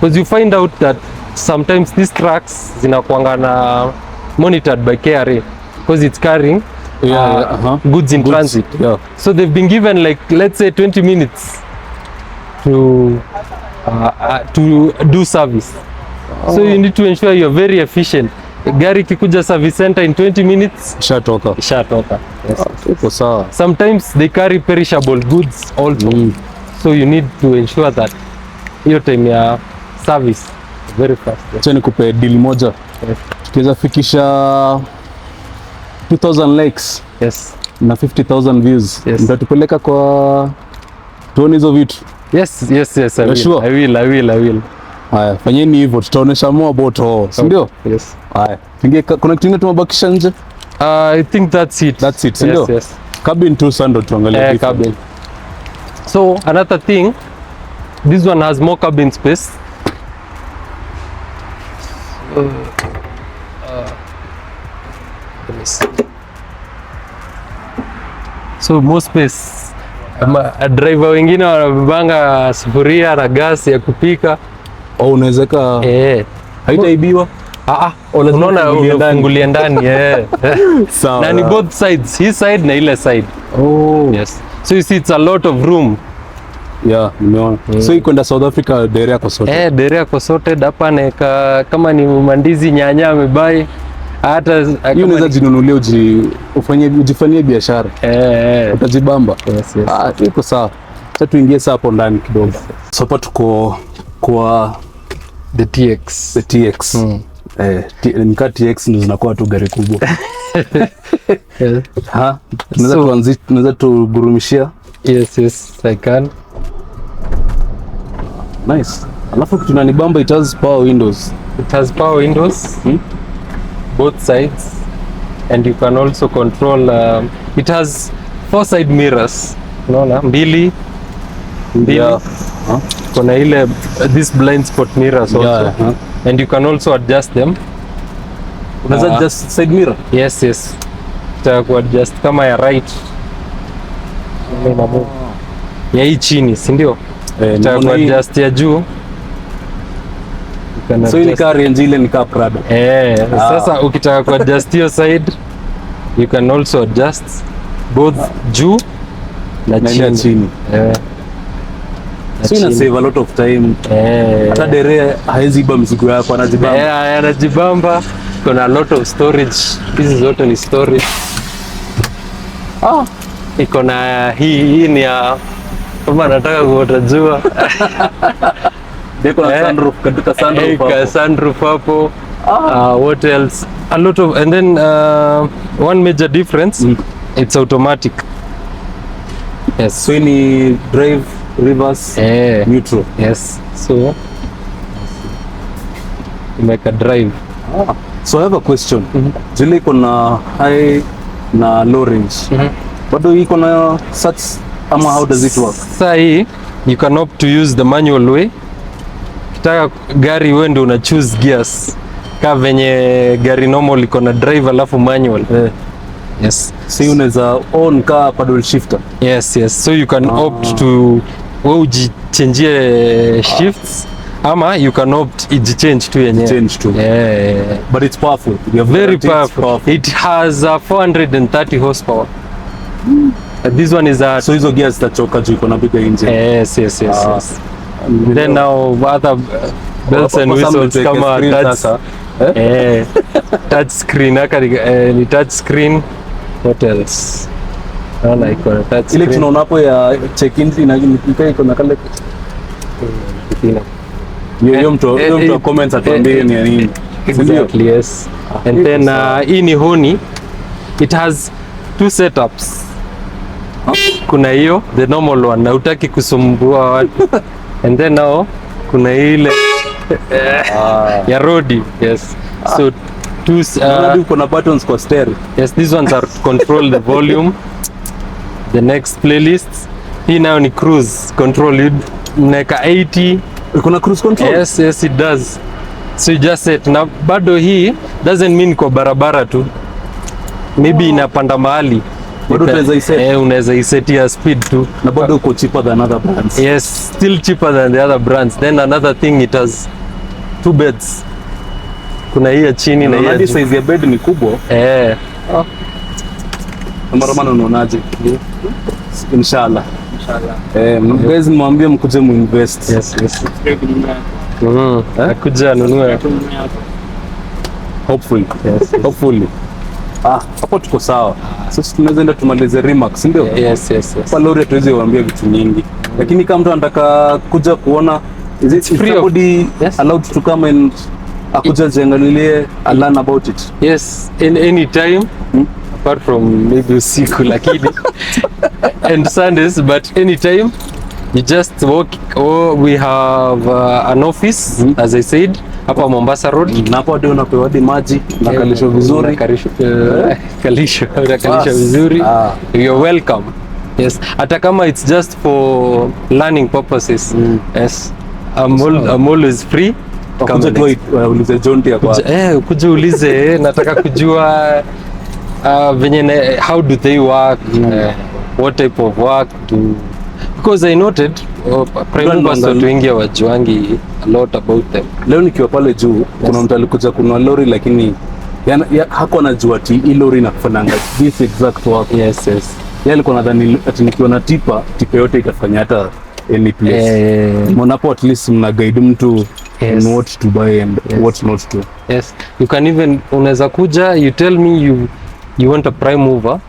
Because you find out that sometimes these trucks zinakuanga na monitored by KRA because it's carrying goods in transit. Yeah. So they've been given like, let's say 20 minutes to do service. So you need to ensure you're very efficient. Gari kikuja service center in 20 minutes shatoka. Yes. Sometimes they carry perishable goods also. So you need to ensure that hiyo time ya service very fast. Acha nikupe deal moja. Tukiweza fikisha 2,000 likes Yes. na 50,000 views. Yes. Mtatupeleka kwa tuone hizo vitu. Yes, I will. Sure? I will. Haya, fanyeni hivyo, tutaonesha more about Howo, si ndio? Yes. Haya, kuna kitu kingine tumebakisha nje? I think that's it. Si ndio? Yes. Cabin tu sando tuangalie different. Cabin. So another thing, this one has more cabin space. Let me see. So more space. Driver wengine wanabebanga sufuria na gas ya kupika. Unawezeka haitaibiwa? Unaona unafungulia ndani. Sawa. Na ni both sides, hii side na ile side. Yes. So you see it's a lot of room. Yeah, nimeona. So ikwenda South Africa dere yako sorted. Dere yako sorted hapa neka kama ni mandizi, nyanya amebai. Hata hiyo unaweza jinunulia ujifanyie biashara. Utajibamba. Yes. Iko sawa. Sasa tuingie sasa hapo ndani kidogo. So hapa tuko kwa the TX. Nika TX ndio zinakuwa tu gari kubwa. Tunaweza tugurumishia? Yes, I can. Nice. Alafu kitu inanibamba, it has power windows. Both sides, and you can also control it has 4 side mirrors. Unaona? Mbili. Kuna ile this blind spot mirrors also. And you can also adjust them. Unaweza adjust side mirror? Yes. Ku adjust kama ya right. Ya hii chini, si ndio? Ku adjust ya juu. So hii ni car range ile ni car Prado. Sasa ukitaka ku adjust your side, you can also adjust both juu na chini. So ina save a lot of time. Hata dere haiziba mzigo yako, anajibamba. Anajibamba. Kuna a lot of storage. Hizi zote ni storage. Iko na hii ni ya kama nataka kuota jua. Deko na sunroof, katika sunroof hapo. Sunroof hapo. What else? A lot of, and then one major difference, it's automatic. Yes. So ni drive, reverse, neutral. Yes. So you make a drive. So I have a question. Zile iko na high na low range. Bado iko na such ama how does it work? Sasa hii you can opt to use the manual way. Kitaka gari wewe ndio una choose gears. Kama venye gari normal iko na drive alafu manual. Yes. So unaweza on car paddle shifter. Yes. So you can opt to ujichange shifts ama you can opt ijichange tu yenyewe. Change tu. But it's powerful. Very powerful. It has 430 horsepower. This one is so hizo gears zitachoka juu iko na bigger engine. Yes. Then now other bells and whistles kama touch screen ni touch screen. What else? Like touch screen. Ile tunaona hapo ya check in iko na kale hiyo mtu comment atuambie ni nini. Exactly, yes. And then hii ni honi. It has 2 setups. Kuna hiyo the normal one, na hutaki kusumbua watu. And then now kuna ile ya road. Yes. So kuna buttons kwa stereo. Yes, these ones are to control the volume. The next playlist. Hii nayo ni cruise control. Mnaweka 80. Kuna cruise control? Yes, it does. So you just set. Na bado hii doesn't mean kwa barabara tu. Maybe inapanda mahali. Bado unaweza iset. Unaweza iset ya speed tu. Na bado uko cheaper than other brands. Yes, still cheaper than the other brands. Then another thing, it has 2 beds. Kuna hii ya chini na hii ya juu. Size ya bed ni kubwa. Mara unaonaje? Inshallah. Guys, mwambie mkuje muinvest. Yes. Akuja nunua. Hopefully. Hapo tuko sawa. Sasa tunaweza enda tumalize Remax, ndio? Yes. Kwa lori tuweze kuambia vitu nyingi. Lakini kama mtu anataka kuja kuona, is somebody allowed to come and akuja jiangalilie, learn about it? Yes, in any time. apart from maybe usiku lakini and Sundays, but anytime you just walk. We have an office as I said hapa Mombasa Road. Na hapo ndio unapewa maji na kalisho vizuri. Kalisho vizuri. You're welcome. Yes, hata kama it's just for learning purposes. Yes, I'm always free. Kuja tu ulize John tia kwa. Kuja ulize nataka kujua venye how do they work, what type of work do, because I noted prime movers watu wengi hawajuangi a lot about them. Leo nikiwa pale juu kuna mtu alikuja kununua lori lakini hakuwa anajua ati hii lori inafanyanga this exact work. Yes. Yeye alikuwa nadhani ati nikiwa na tipa yote itafanya hata any place. Mnapo at least mna guide mtu what to buy and what not to. Yes, you can even unaweza kuja, you tell me you want a prime mover,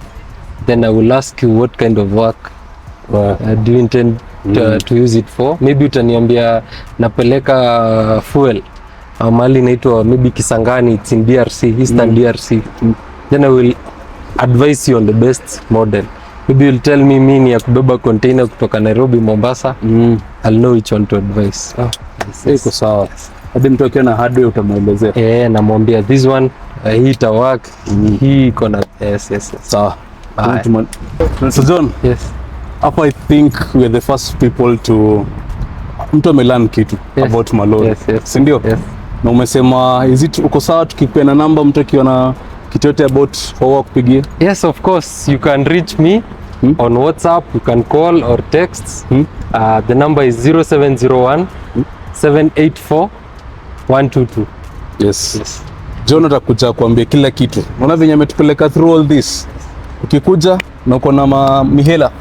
then I will ask you what kind of work do you intend to use it for. Maybe utaniambia napeleka fuel mahali inaitwa maybe Kisangani, it's in DRC, Eastern DRC. Then I will advise you on the best model. Maybe you'll tell me mimi ya kubeba container kutoka Nairobi Mombasa. I'll know which one to advise. Iko sawa. Hadi mtu akiwa na hardware utamuelezea. Namwambia this one hii ita work, hii iko na yes. Sawa. So John, hapa I think we are the first people to mtu amelearn kitu about malori. Si ndio? Na umesema is it uko sawa tukipena namba mtu akiona kitu yote about Howo kupigia? Yes, of course. You can reach me on WhatsApp, you can call or text. The number is 0701 784 122. Yes. John atakuja kuambia kila kitu. Unaona venye ametupeleka through all this. Ukikuja na uko na mihela,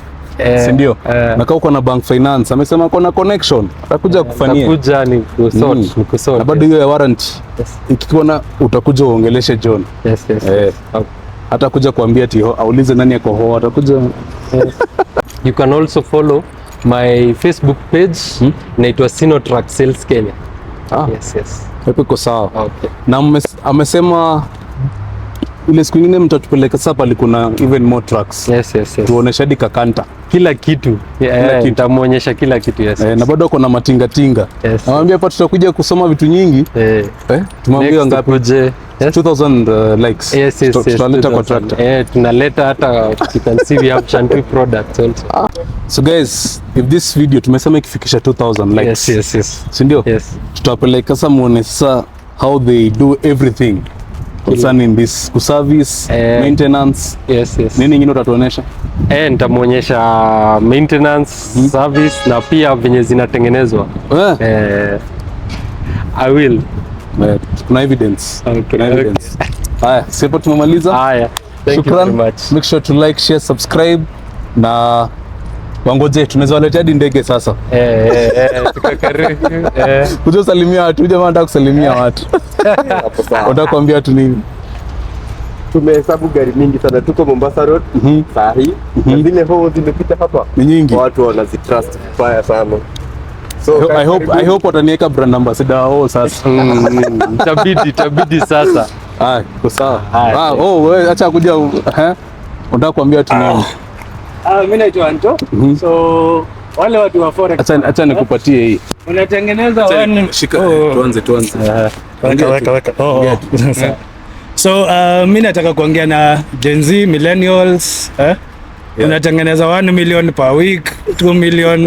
si ndio? Na kama uko na bank finance, amesema uko na connection, atakuja kufanyia. Atakuja ni kusort. Na bado hiyo ya warranty. Ikiona utakuja uongeleshe John. Yes. Hata kuja kuambia ati aulize nani yako Howo, atakuja. You can also follow my Facebook page, inaitwa Sinotrack Sales Kenya. Yes. Hapo iko sawa. Okay. Na amesema ile siku nyingine mtatupeleka sapa kuna even more trucks. Yes. Tuonesha hadi kakanta. Kila kitu. Nitamuonyesha kila kitu. Yes. Na bado kuna matinga. Namwambia hapa tutakuja kusoma vitu nyingi. Tumwambia ngapi? 2000 likes. Yes. Tutaleta kwa tractor. Tunaleta hata you can see we have Shantu products also. So guys, if this video tumesema ikifikisha 2000 likes. Yes. Si ndio? Yes. Tutapeleka sasa muone sasa how they do everything concerning this service, maintenance. Yes. Nini nyingine utatuonesha? Nitamuonyesha maintenance, service na pia venye zinatengenezwa. I will. Kuna evidence. Okay. Haya, sipo tumemaliza. Haya. Thank you very much. Make sure to like, share, subscribe na wangoje tunaweza waletea hadi ndege sasa. Tukakaribu. Kuja salimia watu, jamaa anataka kusalimia watu. Unataka kuambia watu nini? Tumehesabu gari mingi sana, tuko Mombasa Road saa hii. Zile Howo zimepita hapa ni nyingi, watu wanazitrust fire sana. So I hope wataniweka brand ambassador Howo sasa. Itabidi sasa. Kwa sawa. Wewe acha kuja unataka kuambia watu nini? Mimi naitwa Anto. So wale watu wa forex, acha nikupatie hii. Unatengeneza shika tuanze. Weka. So mimi nataka kuongea na Gen Z millennials, unatengeneza 1 million per week, 2 million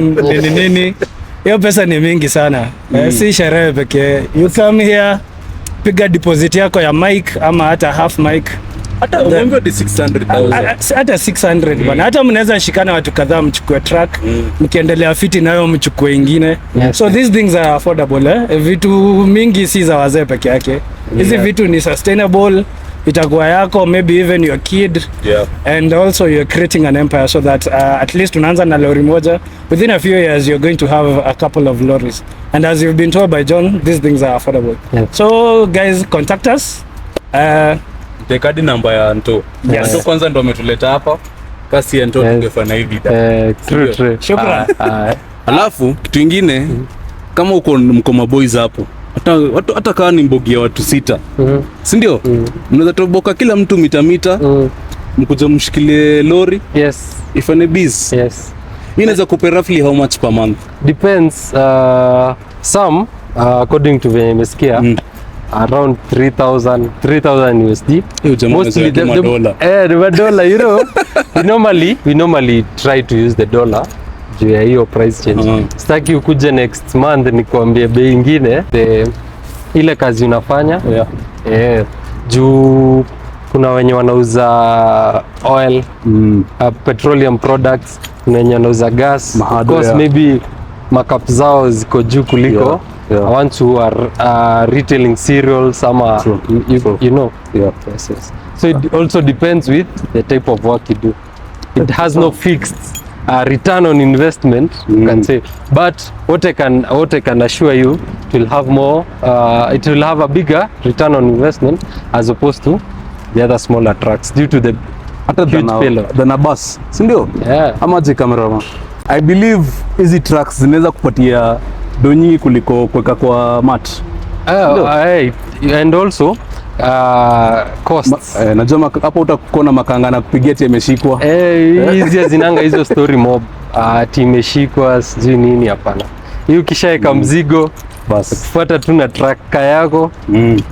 nini. Hiyo pesa ni mingi sana. Si sherehe pekee. You come here, piga deposit yako ya mic ama hata half mic. Hata umeambiwa 600,000. Hata 600 bwana. Hata mnaweza shikana watu kadhaa mchukue track, mkiendelea fiti nayo mchukue ingine. So these things are affordable. Vitu mingi si za wazee peke yake. Hizi vitu ni sustainable, itakuwa yako, maybe even your kid. And also you're creating an empire so that at least unaanza na lori moja, within a few years you're going to have a couple of lorries. And as you've been told by John, these things are affordable. So guys, contact us. Tekadi namba ya Anto. Anto kwanza ndo ametuleta hapa. Kasi Anto tungefanya hivi. True. Shukrani. Alafu kitu kingine kama uko mkoma boys hapo, hata kama ni mbogi ya watu 6, si ndio? Mnaweza toboka kila mtu mita mkuja mshikilie lori Yes. ifanye biz. Yes. Hii inaweza kupe roughly how much per month? Depends. Some according to venye nimesikia around 3,000 USD. Hiyo jamaa Mostly the dollar. the dollar, you know. we normally try to use the dollar juu ya hiyo price change. Sitaki ukuje next month nikuambie bei ingine ile kazi unafanya. Juu kuna wenye wanauza oil, petroleum products, kuna wenye wanauza gas. Of course, maybe markup zao ziko juu kuliko ones who are retailing cereals ama you know. Yes. So it also depends with the type of work you do. It has no fixed return on investment, you can say. But what I can assure you, it will have more. It will have a bigger return on investment as opposed to the other smaller trucks due to the huge payload than a bus, si ndio? Ama je cameraman? I believe hizi trucks zinaweza kupatia donyi kuliko kuweka kwa mat. And also costs. Najua hapo utakuona makanga na kupigia tia imeshikwa. Hizi zinanga hizo story mob. Ati imeshikwa sijui nini, hapana. Hii ukishaeka mzigo basi fuata tu na tracker yako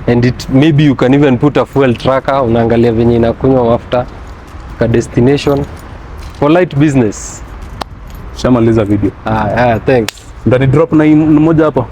and maybe you can even put a fuel tracker, unaangalia venye inakunywa mafuta ka destination for light business. Shamaliza video. Thanks. Ndani drop na moja hapa.